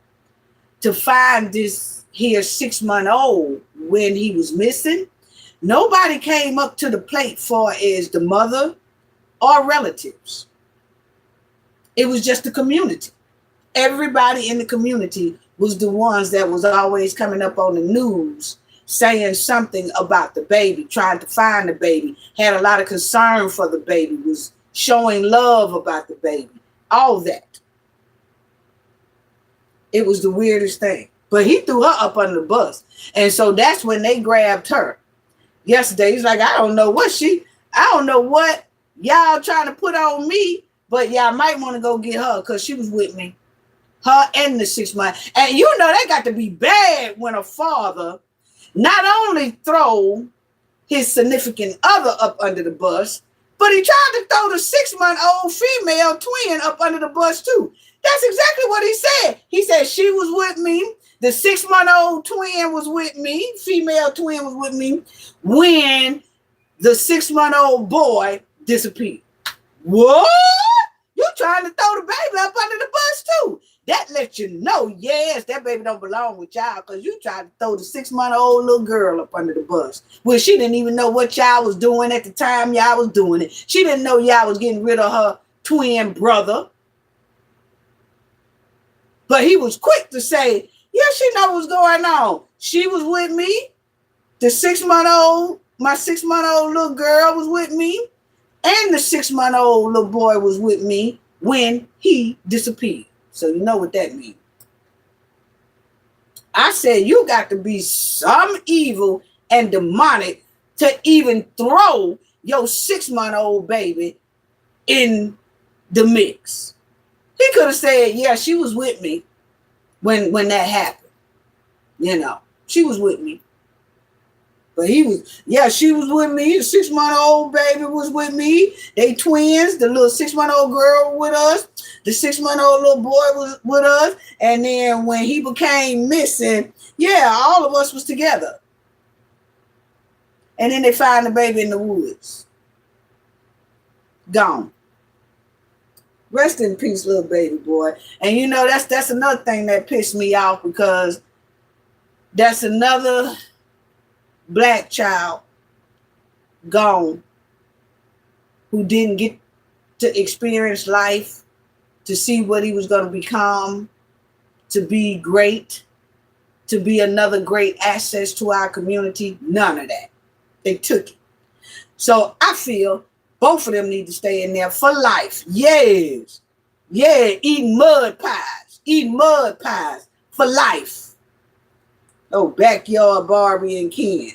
[SPEAKER 1] to find this here 6-month-old when he was missing. Nobody came up to the plate for as the mother or relatives. It was just the community. Everybody in the community was the ones that was always coming up on the news saying something about the baby, trying to find the baby, had a lot of concern for the baby, was showing love about the baby, all that. It was the weirdest thing. But he threw her up under the bus. And so that's when they grabbed her. Yesterday, he's like, I don't know what y'all trying to put on me, but y'all might want to go get her because she was with me. Her and the 6 months. And you know that got to be bad when a father not only throw his significant other up under the bus, but he tried to throw the 6-month-old female twin up under the bus too. That's exactly what he said. He said she was with me. The 6-month-old twin was with me. Female twin was with me when the 6-month-old boy disappeared. What? You trying to throw the baby up under the bus too? That lets you know, yes, that baby don't belong with y'all because you tried to throw the 6-month-old little girl up under the bus. Well, she didn't even know what y'all was doing at the time y'all was doing it. She didn't know y'all was getting rid of her twin brother. But he was quick to say, yeah, she know what's going on. She was with me. My 6-month-old little girl was with me. And the 6-month-old little boy was with me when he disappeared. So you know what that means. I said, you got to be some evil and demonic to even throw your 6-month-old baby in the mix. He could have said, yeah, she was with me when that happened. You know, she was with me. But she was with me. The 6-month-old baby was with me. They twins. The little 6-month-old girl with us. The 6-month-old little boy was with us. And then when he became missing, yeah, all of us was together. And then they find the baby in the woods. Gone. Rest in peace, little baby boy. And you know, that's another thing that pissed me off because that's another Black child gone who didn't get to experience life, to see what he was going to become, to be great, to be another great asset to our community. None of that. They took it. So I feel both of them need to stay in there for life. Yes. Yeah, eating mud pies for life. Oh, backyard Barbie and Ken.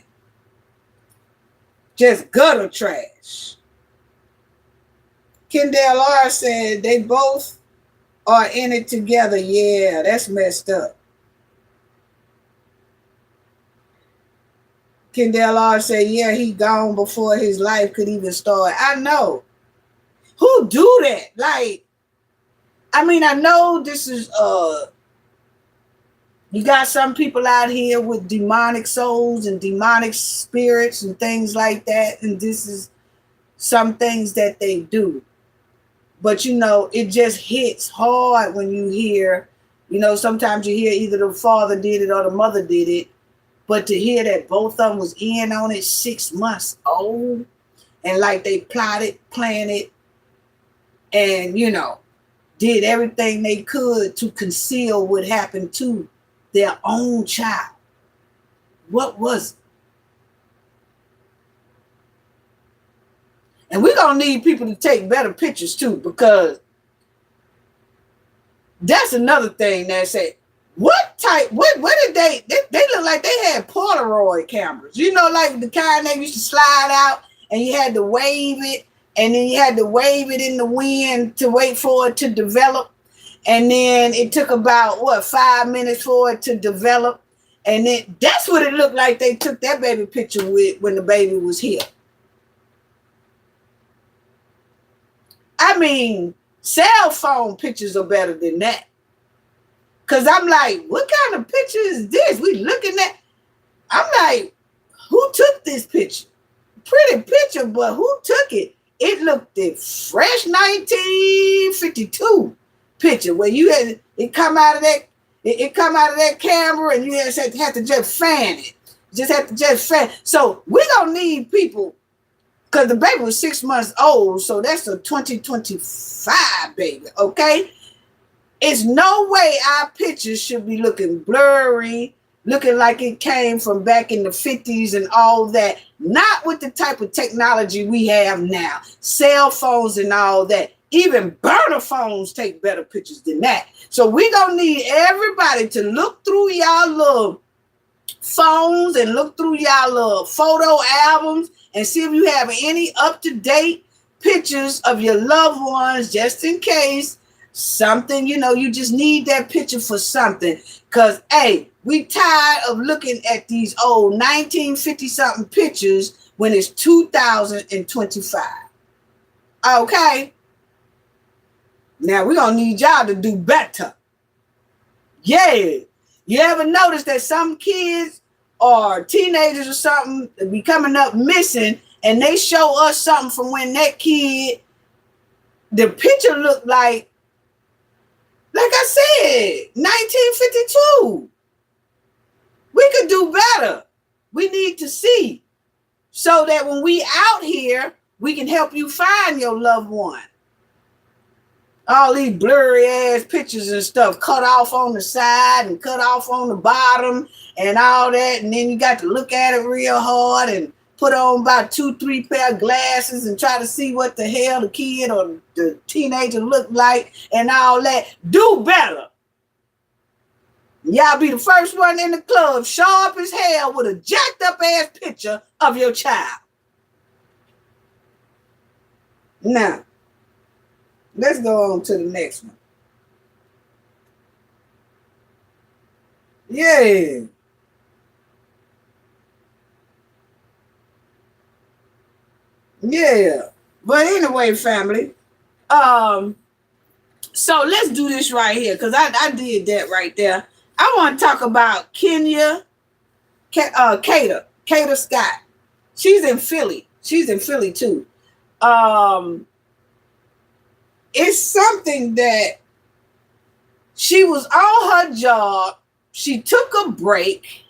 [SPEAKER 1] Just gutter trash. Kendall R said they both are in it together. Yeah, that's messed up. Kendall R said, yeah, he gone before his life could even start. I know. Who do that? Like, I mean, I know this is you got some people out here with demonic souls and demonic spirits and things like that. And this is some things that they do. But, you know, it just hits hard when you hear, you know, sometimes you hear either the father did it or the mother did it. But to hear that both of them was in on it 6 months old and like they plotted, planned it, and, you know, did everything they could to conceal what happened to their own child. What was it? And we're going to need people to take better pictures too, because that's another thing that said, what did they look like they had Polaroid cameras, you know, like the kind they used to slide out and you had to wave it, and then you had to wave it in the wind to wait for it to develop. And then it took about 5 minutes for it to develop. And then that's what it looked like they took that baby picture with when the baby was here. I mean, cell phone pictures are better than that. Because I'm like, what kind of picture is this? We looking at, I'm like, who took this picture? Pretty picture, but who took it? It looked a fresh 1952 picture where you had it come out of that, it come out of that camera, and you have to just fan it. Just have to just fan. So we're gonna need people. Because the baby was 6 months old, so that's a 2025 baby, okay? It's no way our pictures should be looking blurry, looking like it came from back in the 50s and all that. Not with the type of technology we have now. Cell phones and all that. Even burner phones take better pictures than that. So we're going to need everybody to look through y'all little phones and look through y'all little photo albums and see if you have any up-to-date pictures of your loved ones, just in case something, you know, you just need that picture for something. Because, hey, we tired of looking at these old 1950-something pictures when it's 2025. Okay? Now, we're going to need y'all to do better. Yeah. You ever notice that some kids or teenagers or something be coming up missing, and they show us something from when that kid, the picture looked like I said, 1952. We could do better. We need to see so that when we out here, we can help you find your loved one. All these blurry ass pictures and stuff cut off on the side and cut off on the bottom and all that. And then you got to look at it real hard and put on about 2-3 pair of glasses and try to see what the hell the kid or the teenager looked like and all that. Do better. Y'all be the first one in the club, sharp as hell, with a jacked up ass picture of your child. Now, let's go on to the next one. Yeah. Yeah. But anyway, family. So let's do this right here, because I did that right there. I want to talk about Kada Scott. She's in Philly. She's in Philly too. It's something that she was on her job. She took a break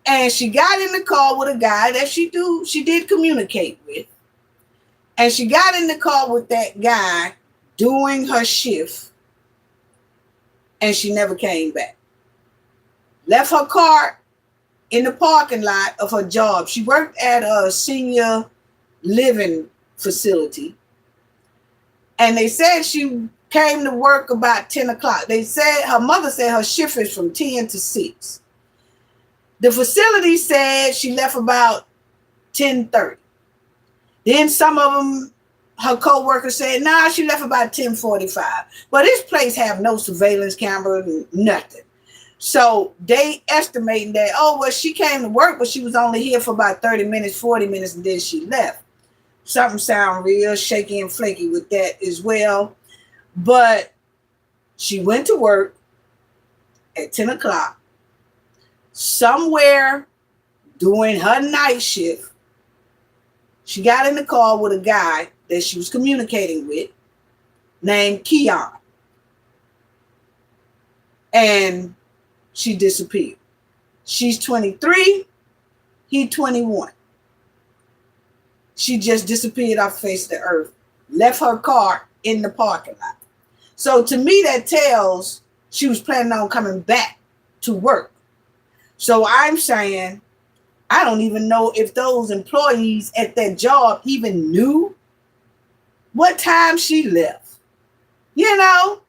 [SPEAKER 1] and she got in the car with a guy that she did communicate with. And she got in the car with that guy doing her shift, and she never came back. Left her car in the parking lot of her job. She worked at a senior living facility. And they said she came to work about 10 o'clock. They said, her mother said her shift is from 10 to 6. The facility said she left about 10:30. Then some of them, her co-workers said, nah, she left about 10:45. But this place have no surveillance camera, nothing. So they estimating that, oh, well, she came to work, but she was only here for about 30 minutes, 40 minutes, and then she left. Something sound real shaky and flaky with that as well. But she went to work at 10 o'clock. Somewhere during her night shift, she got in the car with a guy that she was communicating with named Keon. And she disappeared. She's 23, he 21. She just disappeared off the face of the earth. left her car in the parking lot. So to me, that tells she was planning on coming back to work. So I'm saying, I don't even know if those employees at that job even knew what time she left. You know,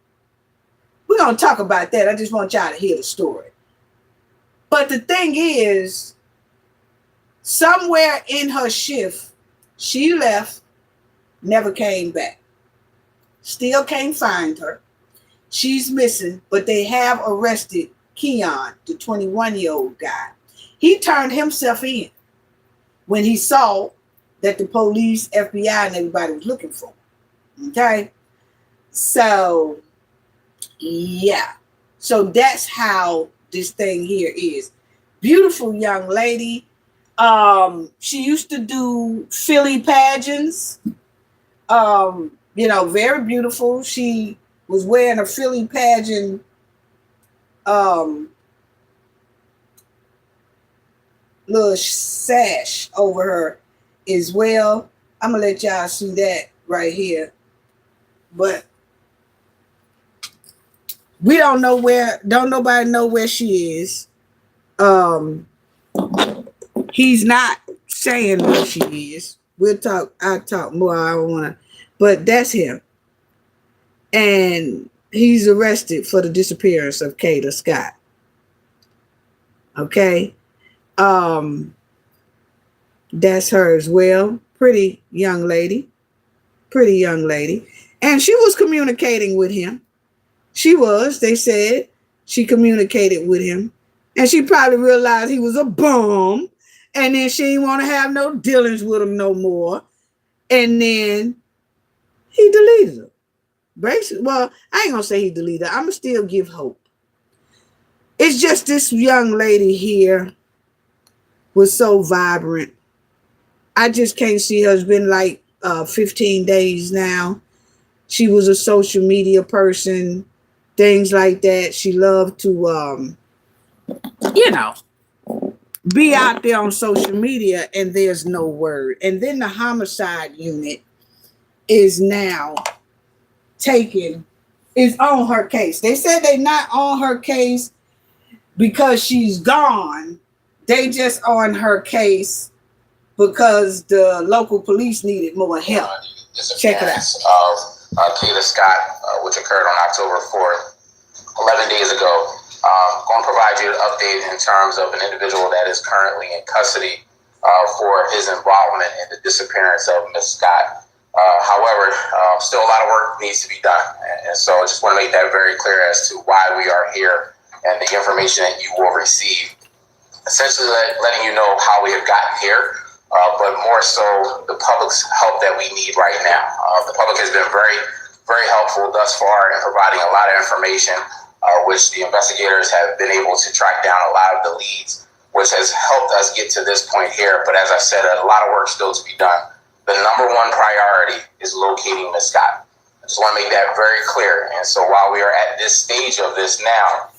[SPEAKER 1] we're going to talk about that. I just want y'all to hear the story. But the thing is, somewhere in her shift, she left, never came back. Still can't find her. She's missing, but they have arrested Keon, the 21-year-old guy. He turned himself in when he saw that the police, FBI, and everybody was looking for him. Okay? So, yeah. So that's how this thing here is. Beautiful young lady. She used to do Philly pageants. Very beautiful. She was wearing a Philly pageant little sash over her as well. I'm gonna let y'all see that right here. But we don't nobody know where she is. He's not saying where she is. I'll talk more. I don't wanna, but that's him. And he's arrested for the disappearance of Kada Scott. Okay. That's her as well. Pretty young lady. And she was communicating with him. They said she communicated with him. And she probably realized he was a bum. And then she didn't want to have no dealings with him no more. And then he deleted her. Basically, well, I ain't gonna say he deleted her. I'm gonna still give hope. It's just this young lady here was so vibrant. I just can't see her. It's been like 15 days now. She was a social media person, things like that. She loved to, be out there on social media, and there's no word. And then the homicide unit is now is on her case. They said they're not on her case because she's gone. They just on her case because the local police needed more help. Check it out.
[SPEAKER 7] Of Kada Scott, which occurred on October 4th, 11 days ago. Going to provide you an update in terms of an individual that is currently in custody for his involvement in the disappearance of Miss Scott. However, still a lot of work needs to be done. And so I just want to make that very clear as to why we are here and the information that you will receive. Essentially letting you know how we have gotten here, but more so the public's help that we need right now. The public has been very, very helpful thus far in providing a lot of information, which the investigators have been able to track down a lot of the leads, which has helped us get to this point here. But as I said, a lot of work still to be done. The number one priority is locating Miss Scott. I just want to make that very clear. And so while we are at this stage of this now,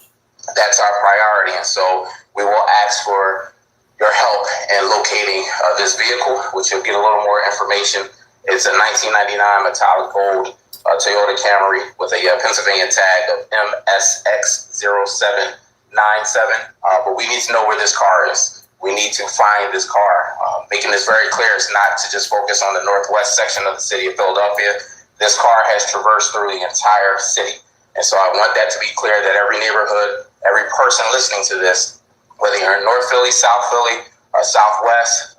[SPEAKER 7] that's our priority. And so we will ask for your help in locating this vehicle, which you'll get a little more information. It's a 1999 metallic gold Toyota Camry with a Pennsylvania tag of MSX0797. But we need to know where this car is. We need to find this car. Making this very clear, it's not to just focus on the northwest section of the city of Philadelphia. This car has traversed through the entire city. And so I want that to be clear that every neighborhood, every person listening to this, whether you're in North Philly, South Philly, or Southwest,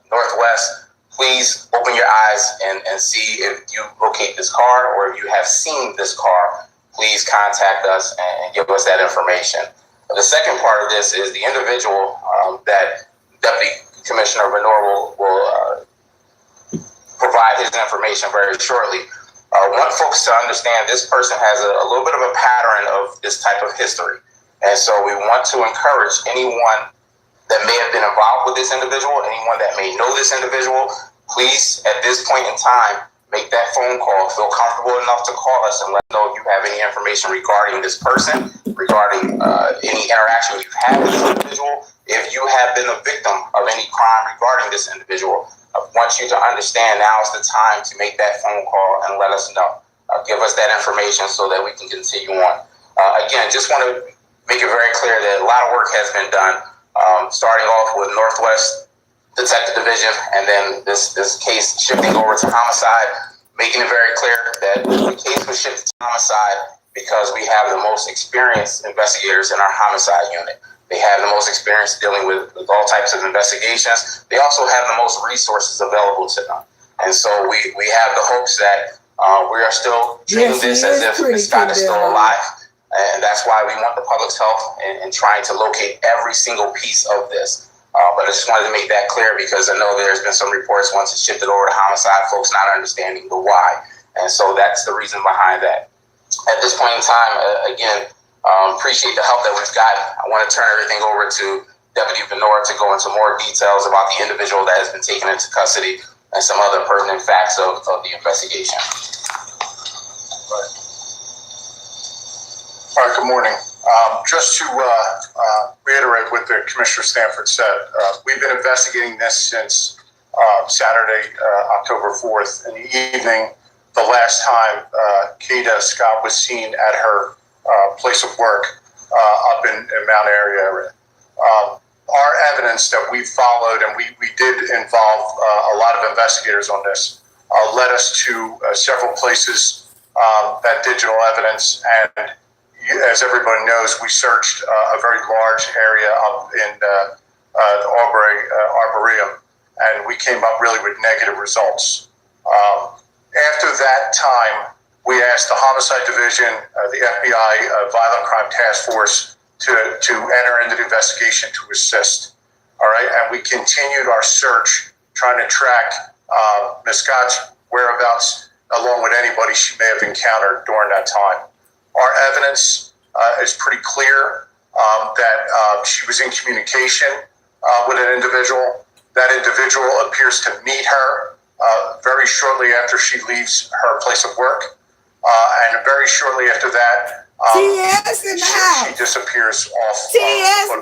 [SPEAKER 7] Northwest, please open your eyes and see if you locate this car or if you have seen this car. Please contact us and give us that information. The second part of this is the individual that Deputy Commissioner Venor will provide his information very shortly. Want folks to understand this person has a little bit of a pattern of this type of history. And so we want to encourage anyone that may have been involved with this individual, anyone that may know this individual, please, at this point in time, make that phone call. Feel comfortable enough to call us and let us know if you have any information regarding this person, regarding any interaction you've had with this individual. If you have been a victim of any crime regarding this individual, I want you to understand now is the time to make that phone call and let us know. Give us that information so that we can continue on. Again, just want to make it very clear that a lot of work has been done, starting off with Northwest Detective Division, and then this case shifting over to homicide, making it very clear that the case was shifted to homicide because we have the most experienced investigators in our homicide unit. They have the most experience dealing with all types of investigations. They also have the most resources available to them. And so we have the hopes that we are still treating this as if Ms. Scott is still alive. And that's why we want the public's help in trying to locate every single piece of this. But I just wanted to make that clear because I know there's been some reports once it's shifted over to homicide, folks not understanding the why. And so that's the reason behind that. At this point in time, again, appreciate the help that we've gotten. I want to turn everything over to Deputy Venora to go into more details about the individual that has been taken into custody and some other pertinent facts of the investigation.
[SPEAKER 8] All right, good morning. Just to reiterate what the Commissioner Stanford said, we've been investigating this since Saturday, October 4th in the evening. The last time Kada Scott was seen at her place of work up in Mount Airy area. Our evidence that we followed, and we did involve a lot of investigators on this, led us to several places, that digital evidence, and as everybody knows, we searched a very large area up in the Arboretum, and we came up really with negative results. After that time, we asked the Homicide Division, the FBI Violent Crime Task Force to enter into the investigation to assist. All right, and we continued our search trying to track Ms. Scott's whereabouts along with anybody she may have encountered during that time. Our evidence is pretty clear that she was in communication with an individual. That individual appears to meet her very shortly after she leaves her place of work. And very shortly after that, she disappears off.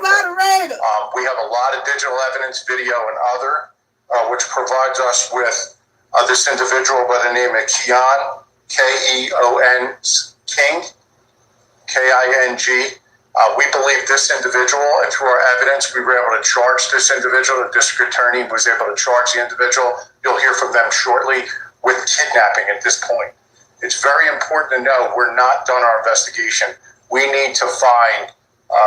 [SPEAKER 1] Moderator.
[SPEAKER 8] We have a lot of digital evidence, video, and other, which provides us with this individual by the name of Keon, Keon King, King. We believe this individual, and through our evidence, we were able to charge this individual. The district attorney was able to charge the individual. You'll hear from them shortly with kidnapping at this point. It's very important to know we're not done our investigation. We need to find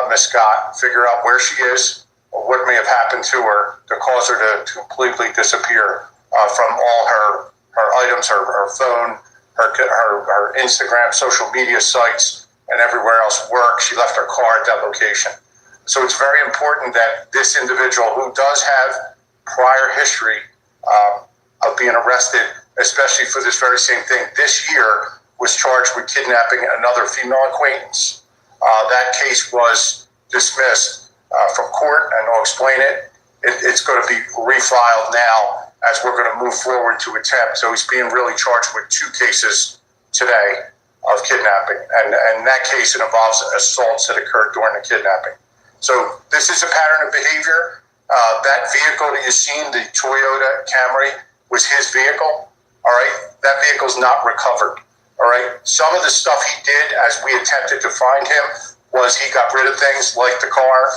[SPEAKER 8] Ms. Scott, figure out where she is, or what may have happened to her to cause her to completely disappear from all her items, her phone, her Instagram, social media sites, and everywhere else, work. She left her car at that location. So it's very important that this individual, who does have prior history of being arrested, especially for this very same thing, this year was charged with kidnapping another female acquaintance. That case was dismissed from court, and I'll explain it. It's going to be refiled now as we're going to move forward to attempt. So he's being really charged with 2 cases today of kidnapping. And in that case, it involves assaults that occurred during the kidnapping. So this is a pattern of behavior. That vehicle that you've seen, the Toyota Camry, was his vehicle. All right. That vehicle's not recovered. All right. Some of the stuff he did as we attempted to find him was he got rid of things like the car,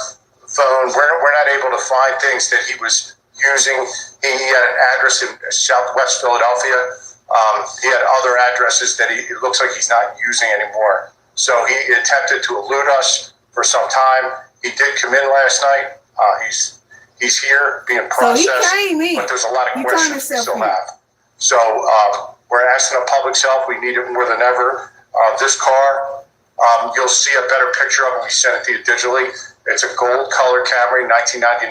[SPEAKER 8] phone. We're not able to find things that he was using. He had an address in Southwest Philadelphia. He had other addresses that it looks like he's not using anymore. So he attempted to elude us for some time. He did come in last night. He's here being processed, but there's a lot of questions we still have. So we're asking the public's help. We need it more than ever. This car, you'll see a better picture of it. We sent it to you digitally. It's a gold color Camry, 1999.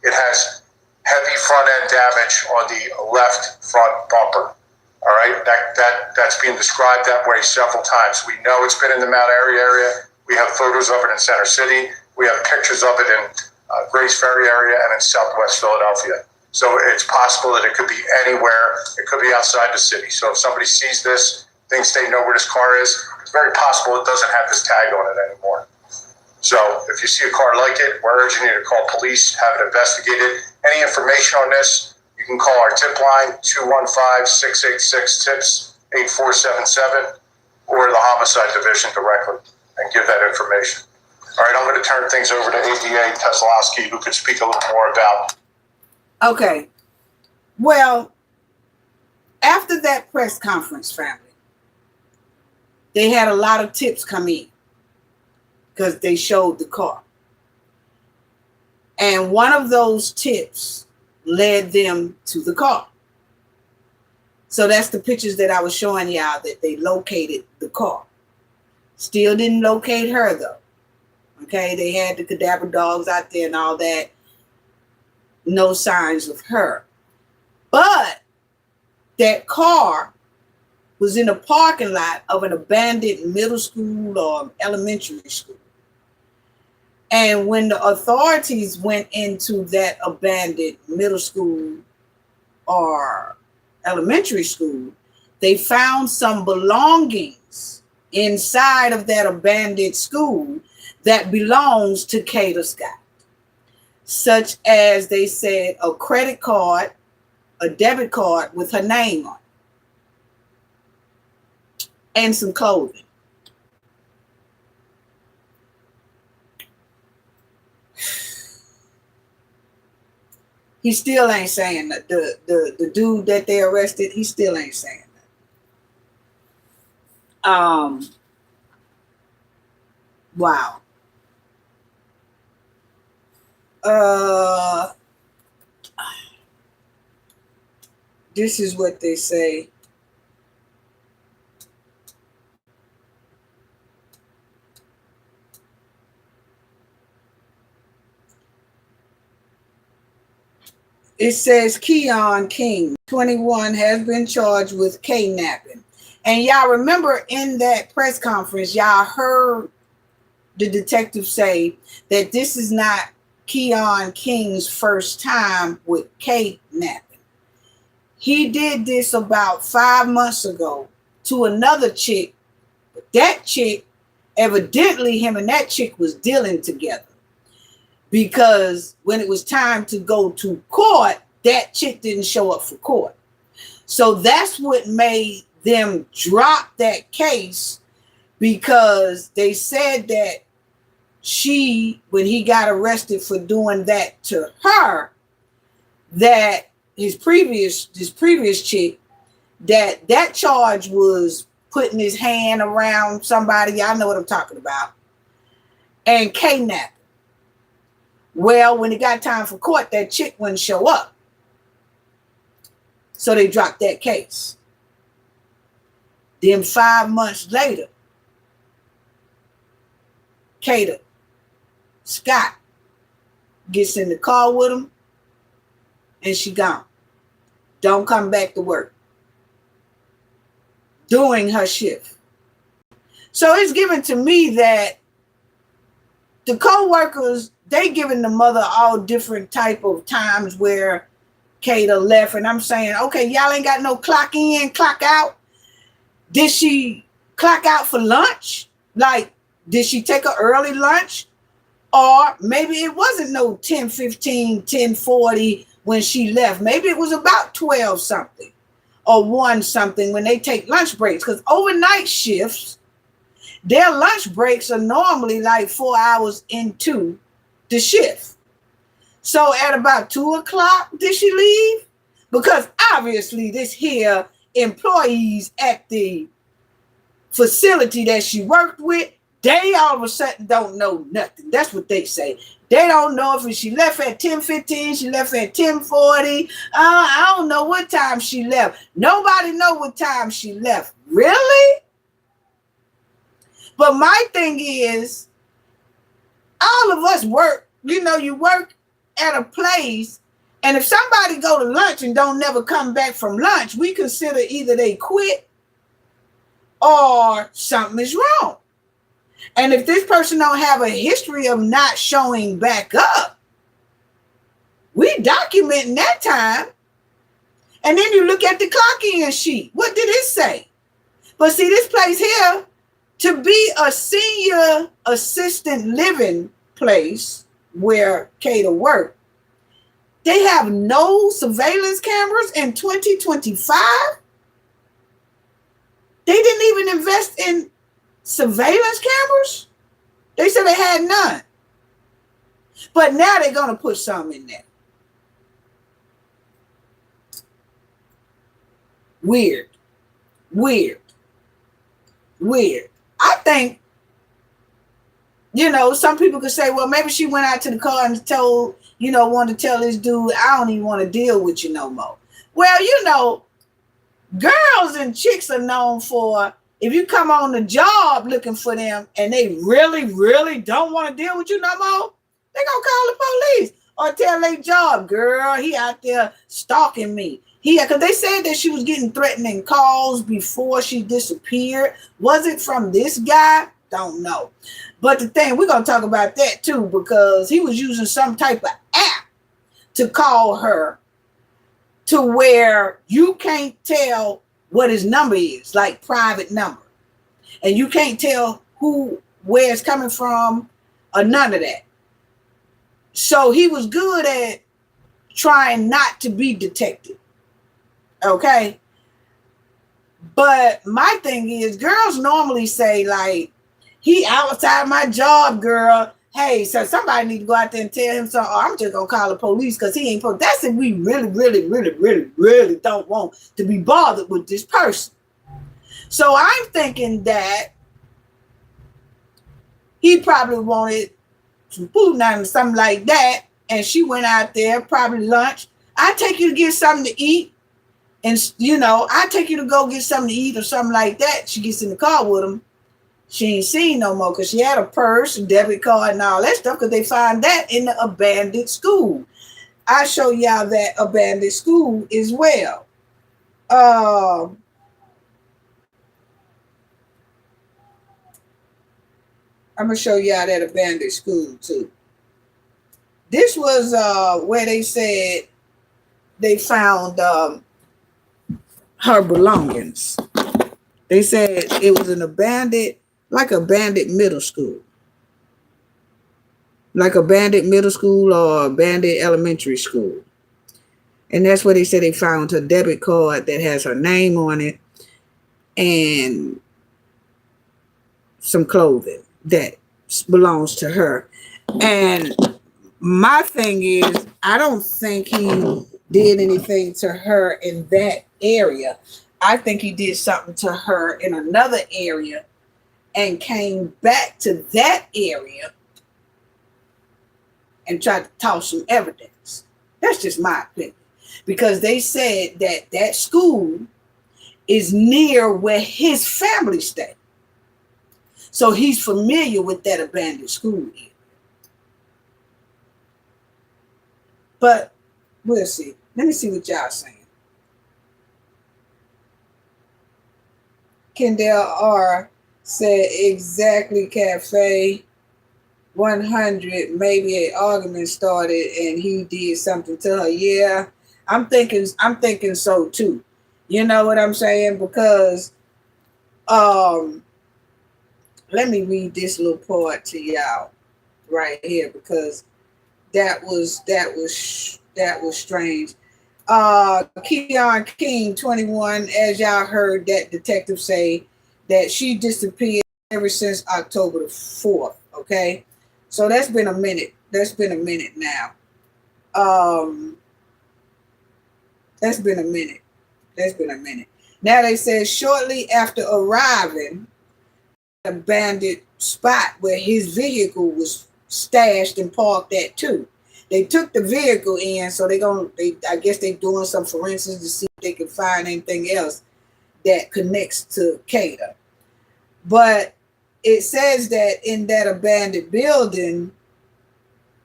[SPEAKER 8] It has heavy front end damage on the left front bumper. All right, that's being described that way several times. We know it's been in the Mount Airy area. We have photos of it in Center City. We have pictures of it in Grace Ferry area and in Southwest Philadelphia. So it's possible that it could be anywhere. It could be outside the city. So if somebody sees this, thinks they know where this car is, it's very possible it doesn't have this tag on it anymore. So if you see a car like it, we're urging you to call police, have it investigated. Any information on this, you can can call our tip line, 215-686-TIPS, 8477, or the Homicide Division directly and give that information. All right, I'm going to turn things over to ADA Teslowski, who could speak a little more about.
[SPEAKER 1] Okay. Well, after that press conference, family, they had a lot of tips come in because they showed the car. And one of those tips led them to the car. So that's the pictures that I was showing y'all, that they located the car. Still didn't locate her, though. Okay, they had the cadaver dogs out there and all that. No signs of her. But that car was in a parking lot of an abandoned middle school or elementary school. And when the authorities went into that abandoned middle school or elementary school, they found some belongings inside of that abandoned school that belongs to Kada Scott, such as, they said, a credit card, a debit card with her name on it, and some clothing. He still ain't saying that. The dude that they arrested, he still ain't saying that. Wow. This is what they say. It says Keon King, 21, has been charged with kidnapping. And y'all remember in that press conference, y'all heard the detective say that this is not Keon King's first time with kidnapping. He did this about 5 months ago to another chick. But that chick, evidently him and that chick was dealing together. Because when it was time to go to court, that chick didn't show up for court. So that's what made them drop that case, because they said that when he got arrested for doing that to her, that his previous chick, that charge was putting his hand around somebody, y'all know what I'm talking about, and kidnapping. Well, when it got time for court, that chick wouldn't show up. So they dropped that case. Then 5 months later, Kada Scott gets in the car with him, and she gone. Don't come back to work during her shift. So it's given to me that the co-workers, they giving the mother all different type of times where Kada left. And I'm saying, okay, y'all ain't got no clock in, clock out. Did she clock out for lunch? Like, did she take an early lunch? Or maybe it wasn't no 10:15, 10:40 when she left. Maybe it was about 12 something or 1 something when they take lunch breaks. Because overnight shifts, their lunch breaks are normally like 4 hours into the shift. So at about 2 o'clock, did she leave? Because obviously this here employees at the facility that she worked with, they all of a sudden don't know nothing. That's what they say. They don't know if she left at 10:15, she left at 10:40. I don't know what time she left. Nobody know what time she left. Really? But my thing is, all of us work, you work at a place, and if somebody go to lunch and don't never come back from lunch, we consider either they quit or something is wrong. And if this person don't have a history of not showing back up, we documenting that time. And then you look at the clock-in sheet. What did it say? But see, this place here, to be a senior assistant living place where Kada worked, They have no surveillance cameras in 2025. They didn't even invest in surveillance cameras. They said they had none. But now they're going to put some in there. Weird. I think, some people could say, well, maybe she went out to the car and told, wanted to tell this dude, I don't even want to deal with you no more. Well, girls and chicks are known for, if you come on the job looking for them and they really, really don't want to deal with you no more, they're going to call the police or tell their job, girl, he out there stalking me. Because they said that she was getting threatening calls before she disappeared. Was it from this guy? Don't know. But the thing, we're going to talk about that too, because he was using some type of app to call her to where you can't tell what his number is, like private number. And you can't tell where it's coming from or none of that. So he was good at trying not to be detected. Okay. But my thing is, girls normally say, like, he outside my job, girl. Hey, so somebody need to go out there and tell him something. Or I'm just going to call the police because he ain't. That's if we really, really, really, really, really don't want to be bothered with this person. So I'm thinking that he probably wanted some food or something like that. And she went out there, probably lunch. I take you to get something to eat. And, I take you to go get something to eat or something like that. She gets in the car with him. She ain't seen no more because she had a purse, a debit card, and all that stuff because they find that in the abandoned school. I show y'all that abandoned school as well. I'm going to show y'all that abandoned school too. This was where they said they found her belongings. They said it was an abandoned middle school. Like abandoned middle school or abandoned elementary school. And that's where they said they found her debit card that has her name on it and some clothing that belongs to her. And my thing is, I don't think he did anything to her in that area. I think he did something to her in another area and came back to that area and tried to toss some evidence. That's just my opinion. Because they said that school is near where his family stay. So he's familiar with that abandoned school area. But we'll see. Let me see what y'all saying. Kendall R. said exactly, Cafe 100. Maybe an argument started and he did something to her. Yeah, I'm thinking so too. You know what I'm saying? Because let me read this little part to y'all right here because that was strange. Keon King 21, as y'all heard that detective say that she disappeared ever since October the 4th. Okay, so that's been a minute. That's been a minute now. That's been a minute. Now they said shortly after arriving at an abandoned spot where his vehicle was stashed and parked at too. They took the vehicle in, so I guess they're doing some forensics to see if they can find anything else that connects to Kada. But it says that in that abandoned building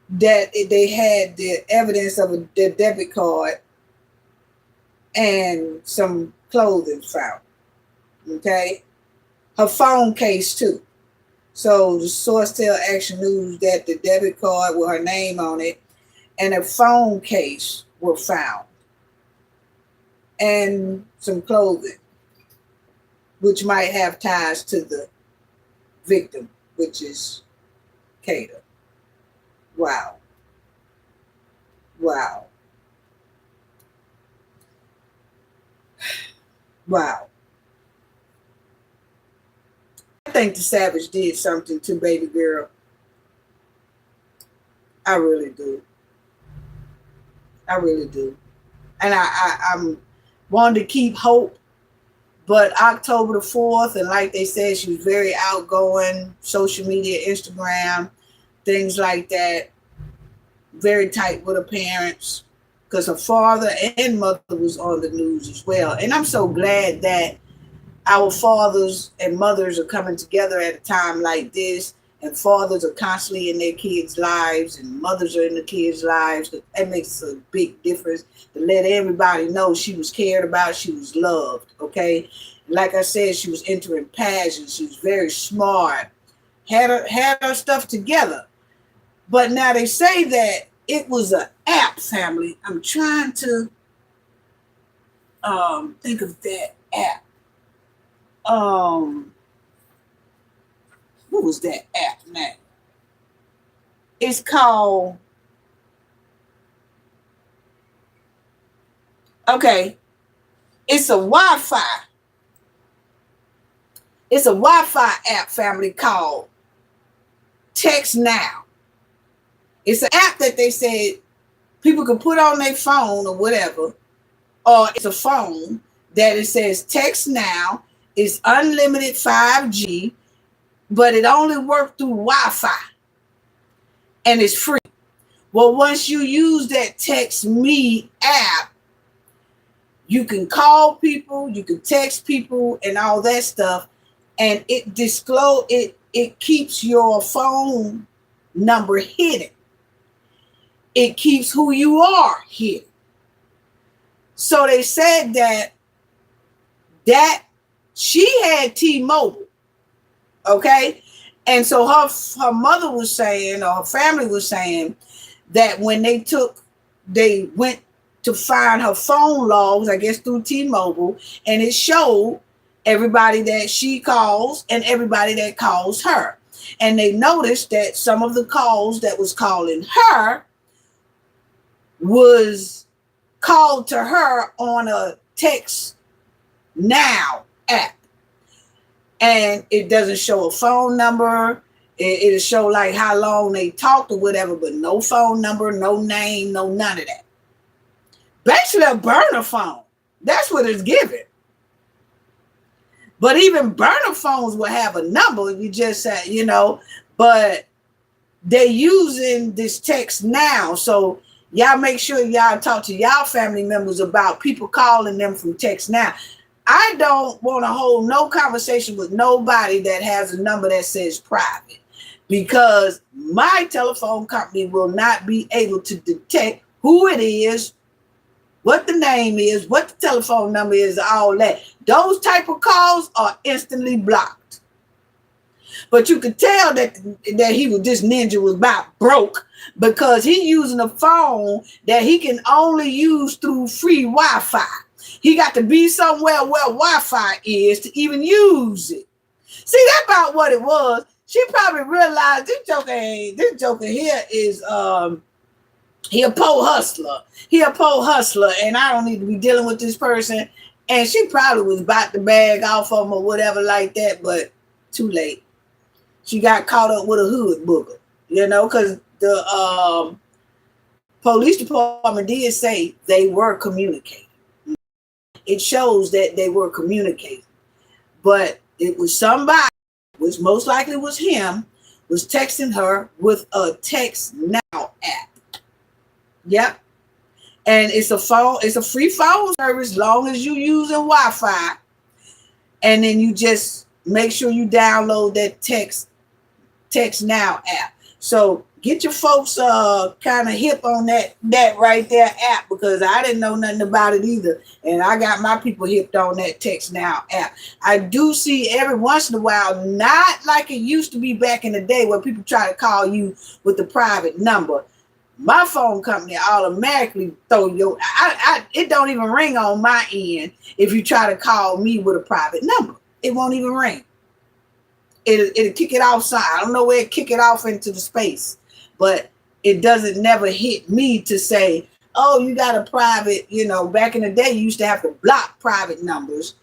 [SPEAKER 1] that they had the evidence of the debit card and some clothing found. Okay? Her phone case too. So the source tell Action News that the debit card with her name on it and a phone case were found. And some clothing, which might have ties to the victim, which is Kada. Wow. Wow. I think the Savage did something to baby girl. I really do. I really do. And I'm wanting to keep hope. But October the 4th, and like they said, she was very outgoing, social media, Instagram, things like that. Very tight with her parents, because her father and mother was on the news as well. And I'm so glad that our fathers and mothers are coming together at a time like this, and fathers are constantly in their kids' lives, and mothers are in the kids' lives. That makes a big difference, to let everybody know she was cared about, she was loved, okay? Like I said, she was entering pageants, she was very smart, had her stuff together. But now they say that it was an app, family. I'm trying to think of that app. What was that app name? It's called, okay, it's a Wi-Fi. It's a Wi-Fi app, family, called Text Now. It's an app that they said people can put on their phone or whatever, or it's a phone that it says Text Now. It's unlimited 5G, but it only works through Wi-Fi, and it's free. Well, once you use that Text Me app, you can call people, you can text people, and all that stuff, and it keeps your phone number hidden. It keeps who you are hidden. So they said that she had T-Mobile, okay? And so her mother was saying, or her family was saying, that when they went to find her phone logs, I guess through T-Mobile, and it showed everybody that she calls and everybody that calls her. And they noticed that some of the calls that was calling her was called to her on a Text Now app. And it doesn't show a phone number. It'll show like how long they talked or whatever, but no phone number, no name, no none of that. Basically a burner phone. That's what it's giving. But even burner phones will have a number. You just say, but they're using this Text Now. So y'all make sure y'all talk to y'all family members about people calling them from Text Now. I don't want to hold no conversation with nobody that has a number that says private, because my telephone company will not be able to detect who it is, what the name is, what the telephone number is, all that. Those type of calls are instantly blocked. But you could tell that this ninja was about broke, because he using a phone that he can only use through free Wi-Fi. He got to be somewhere where Wi-Fi is to even use it. See, that's about what it was. She probably realized this joker here is he a poor hustler. He a poor hustler, and I don't need to be dealing with this person. And she probably was about to bag off of him or whatever like that, but too late. She got caught up with a hood booger, because the police department did say they were communicating. It shows that they were communicating, but it was somebody, which most likely was him, was texting her with a Text Now app. Yep. And it's a free phone service, long as you using Wi-Fi. And then you just make sure you download that Text Now app. So get your folks kind of hip on that right there app, because I didn't know nothing about it either. And I got my people hipped on that Text Now app. I do see every once in a while, not like it used to be back in the day where people try to call you with the private number. My phone company automatically throw it don't even ring on my end if you try to call me with a private number. It won't even ring. It'll kick it outside. I don't know where it kick it off into the space, but it doesn't never hit me to say, oh, you got a private, back in the day, you used to have to block private numbers.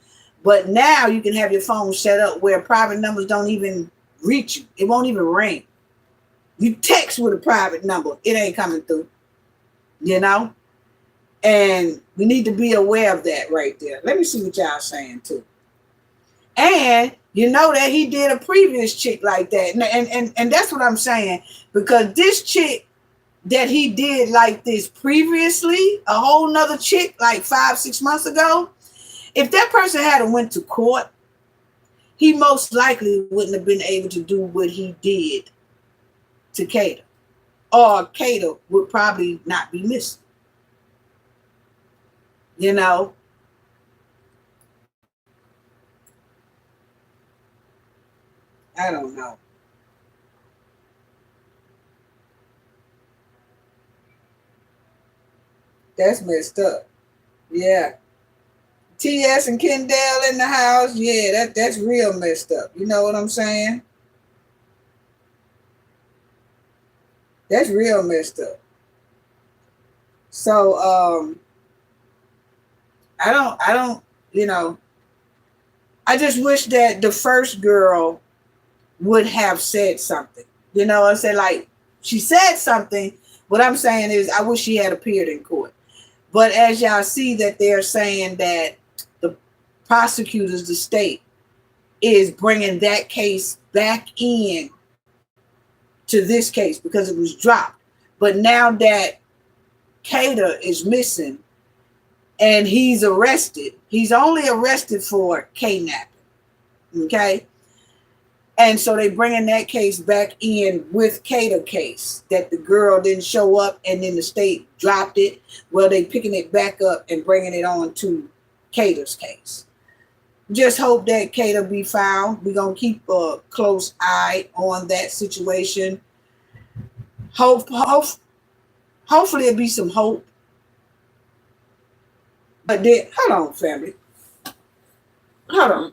[SPEAKER 1] But now you can have your phone set up where private numbers don't even reach you. It won't even ring. You text with a private number, it ain't coming through. You know? And we need to be aware of that right there. Let me see what y'all saying too. And you know that he did a previous chick like that. And that's what I'm saying. Because this chick that he did like this previously, a whole nother chick like 5-6 months ago, if that person had went to court, he most likely wouldn't have been able to do what he did to Kada. Or Kada would probably not be missing. You know? I don't know. That's messed up. Yeah. TS and Kendall in the house. Yeah, that's real messed up. You know what I'm saying? That's real messed up. So I don't, you know, I just wish that the first girl would have said something. You know what I'm saying? Like, she said something. What I'm saying is I wish she had appeared in court. But as y'all see that they're saying that the prosecutors, the state, is bringing that case back in to this case because it was dropped. But now that Kada is missing and he's arrested, he's only arrested for kidnapping. Okay? And so they bringing that case back in with Kada case that the girl didn't show up and then the state dropped it. Well, they picking it back up and bringing it on to Kada's case. Just hope that Kada be found. We're going to keep a close eye on that situation. Hopefully there'll be some hope. But then, hold on, family. Hold on.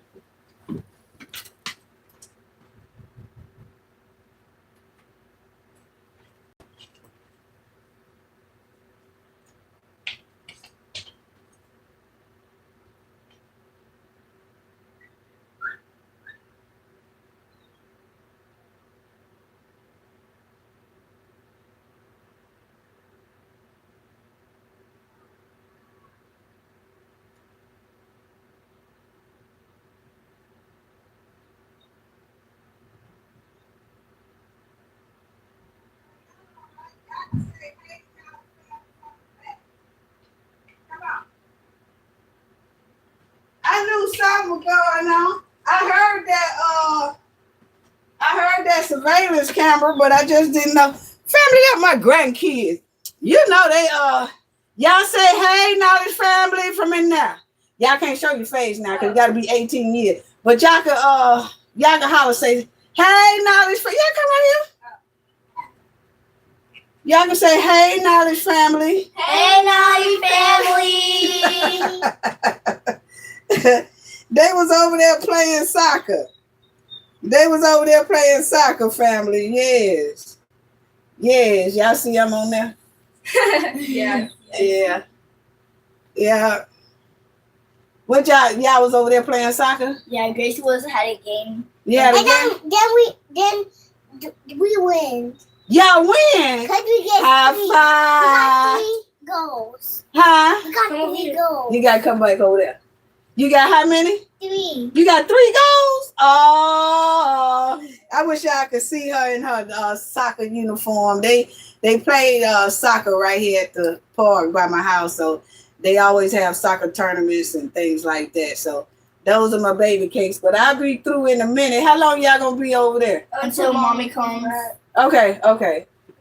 [SPEAKER 1] I knew something was going on. I heard that surveillance camera, but I just didn't know. Family, that's my grandkids. You know they y'all say hey knowledge family from in there. Y'all can't show your face now because you gotta be 18 years. But y'all can holler say, hey knowledge family. Y'all come right here. Y'all can say, hey, knowledge family.
[SPEAKER 9] Hey, knowledge family.
[SPEAKER 1] They was over there playing soccer. Family. Yes. Yes. Y'all see I'm on there?
[SPEAKER 9] Yeah.
[SPEAKER 1] Yeah. Yeah. What y'all was over there playing soccer?
[SPEAKER 9] Yeah, Gracie had a game.
[SPEAKER 1] Yeah.
[SPEAKER 9] And then we win.
[SPEAKER 1] Y'all win.
[SPEAKER 9] Cause we get
[SPEAKER 1] high five.
[SPEAKER 9] We got 3 goals.
[SPEAKER 1] Huh?
[SPEAKER 9] We got 3 goals.
[SPEAKER 1] You gotta come back over there. You got how many?
[SPEAKER 9] 3.
[SPEAKER 1] You got 3 goals? Oh, I wish y'all could see her in her soccer uniform. They played soccer right here at the park by my house, so they always have soccer tournaments and things like that. So those are my baby cakes, but I'll be through in a minute. How long y'all gonna be over there?
[SPEAKER 9] Until mommy comes.
[SPEAKER 1] Okay.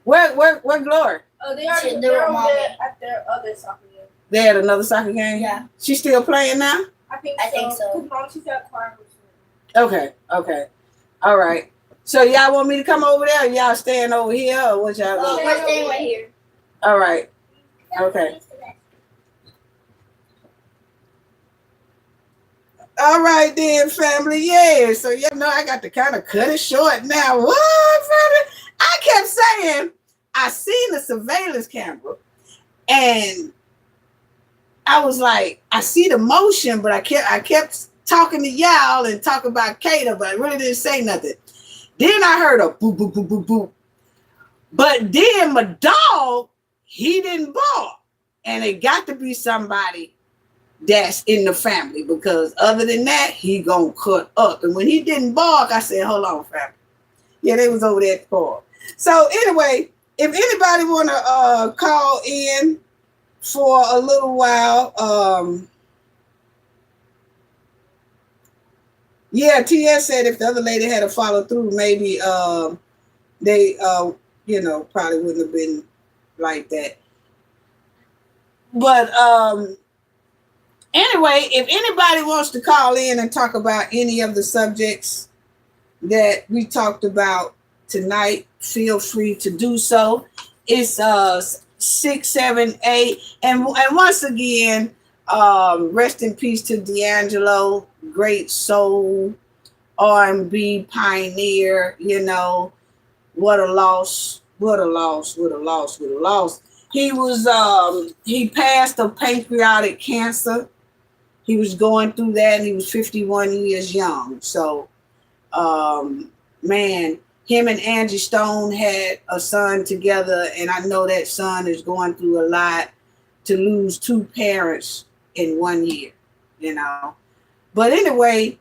[SPEAKER 1] Where Glory?
[SPEAKER 10] Oh, they're over there at their other soccer game.
[SPEAKER 1] They had another soccer game?
[SPEAKER 9] Yeah.
[SPEAKER 1] She still playing now?
[SPEAKER 10] I think so. Because mom, she's at choir.
[SPEAKER 1] Okay. All right. So y'all want me to come over there? Or y'all staying over here or what y'all doing?
[SPEAKER 9] We're staying right here.
[SPEAKER 1] All right. Okay. All right then, family. Yeah. So you know I got to kind of cut it short now. What, family? I kept saying I seen the surveillance camera and I was like, I see the motion, but I kept talking to y'all and talking about Kada, but I really didn't say nothing. Then I heard a boop, boop, boop, boop, boop. But then my dog, he didn't bark. And it got to be somebody that's in the family, because other than that, he gonna cut up. And when he didn't bark, I said, hold on, family. Yeah, they was over there at the park. So anyway, if anybody want to call in for a little while, yeah, TS said if the other lady had to follow through, maybe they, probably wouldn't have been like that. But anyway, if anybody wants to call in and talk about any of the subjects that we talked about tonight, feel free to do so. It's 678. And once again, rest in peace to D'Angelo, great soul, R&B pioneer. What a loss. What a loss. What a loss. What a loss. He was he passed of pancreatic cancer. He was going through that, and he was 51 years young. So man, him and Angie Stone had a son together, and I know that son is going through a lot to lose two parents in 1 year, But anyway,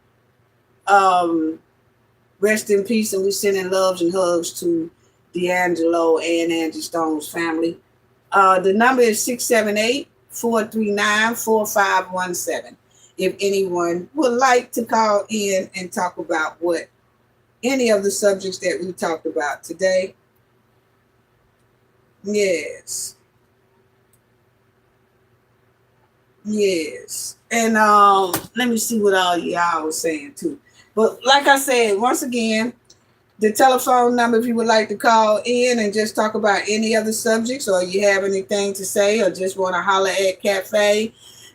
[SPEAKER 1] rest in peace, and we sending loves and hugs to D'Angelo and Angie Stone's family. The number is 678-439-4517. If anyone would like to call in and talk about any of the subjects that we talked about today. Yes. Yes. And let me see what all y'all was saying too. But like I said, once again, the telephone number, if you would like to call in and just talk about any of the subjects, or you have anything to say, or just want to holler at Cafe,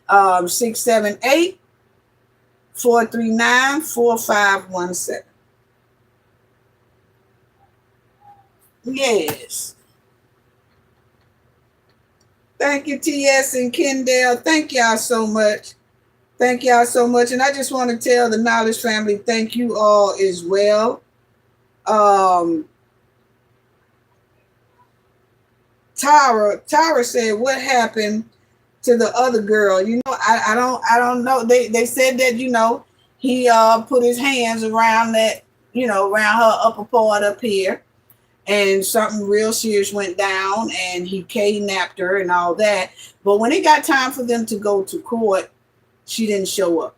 [SPEAKER 1] 678-439-4517. Yes. Thank you, TS and Kendall. Thank y'all so much. Thank y'all so much. And I just want to tell the Knowledge family, thank you all as well. Tara said, what happened to the other girl? I don't know. They said that, he put his hands around that, around her upper part up here, and something real serious went down, and he kidnapped her and all that. But when it got time for them to go to court, she didn't show up.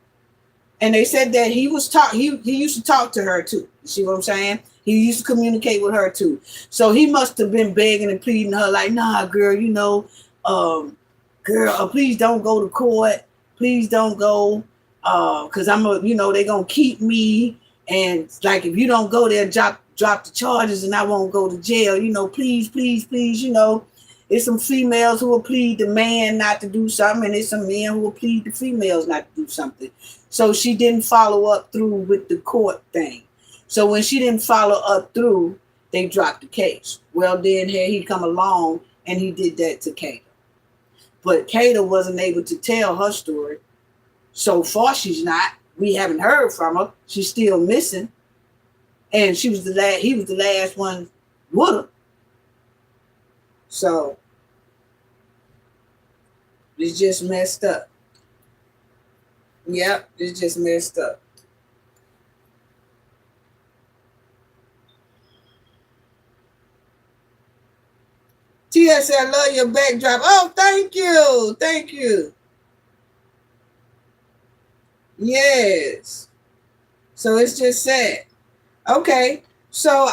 [SPEAKER 1] And they said that he used to talk to her too. You see what I'm saying? He used to communicate with her too. So he must have been begging and pleading her like, nah, girl, please don't go to court. Please don't go. Cause they're going to keep me. And like, if you don't go there, drop the charges and I won't go to jail. Please, please, please, There's some females who will plead the man not to do something, and there's some men who will plead the females not to do something. So she didn't follow up through with the court thing. So when she didn't follow up through, they dropped the case. Well, then here he come along, and he did that to Kada. But Kada wasn't able to tell her story. So far, she's not. We haven't heard from her. She's still missing. And he was the last one with her. So it's just messed up. Yep, it's just messed up. TS, I love your backdrop. Oh, thank you. Thank you. Yes. So it's just sad. Okay. So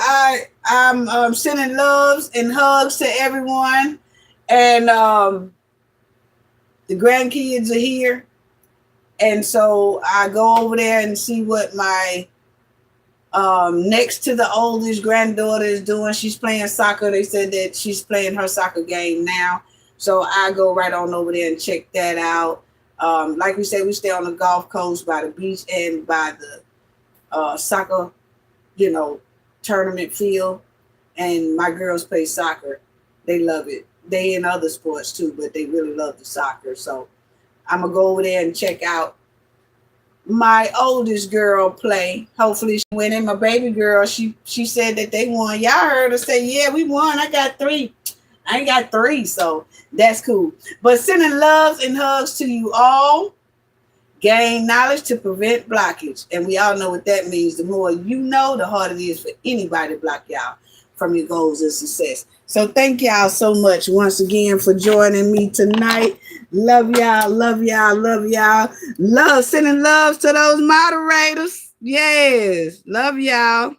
[SPEAKER 1] I'm sending loves and hugs to everyone. And the grandkids are here. And so I go over there and see what my next to the oldest granddaughter is doing. She's playing soccer. They said that she's playing her soccer game now. So I go right on over there and check that out. Like we said, we stay on the Gulf Coast by the beach and by the soccer, tournament field. And my girls play soccer. They love it. They in other sports too, but they really love the soccer. So I'm going to go over there and check out my oldest girl play. Hopefully she win. And my baby girl, she said that they won. Y'all heard her say, yeah, we won. I got 3. I ain't got 3, so that's cool. But sending loves and hugs to you all. Gain knowledge to prevent blockage. And we all know what that means. The more you know, the harder it is for anybody to block y'all from your goals and success. So thank y'all so much once again for joining me tonight. Love y'all, love y'all, love y'all. Love, sending loves to those moderators. Yes, love y'all.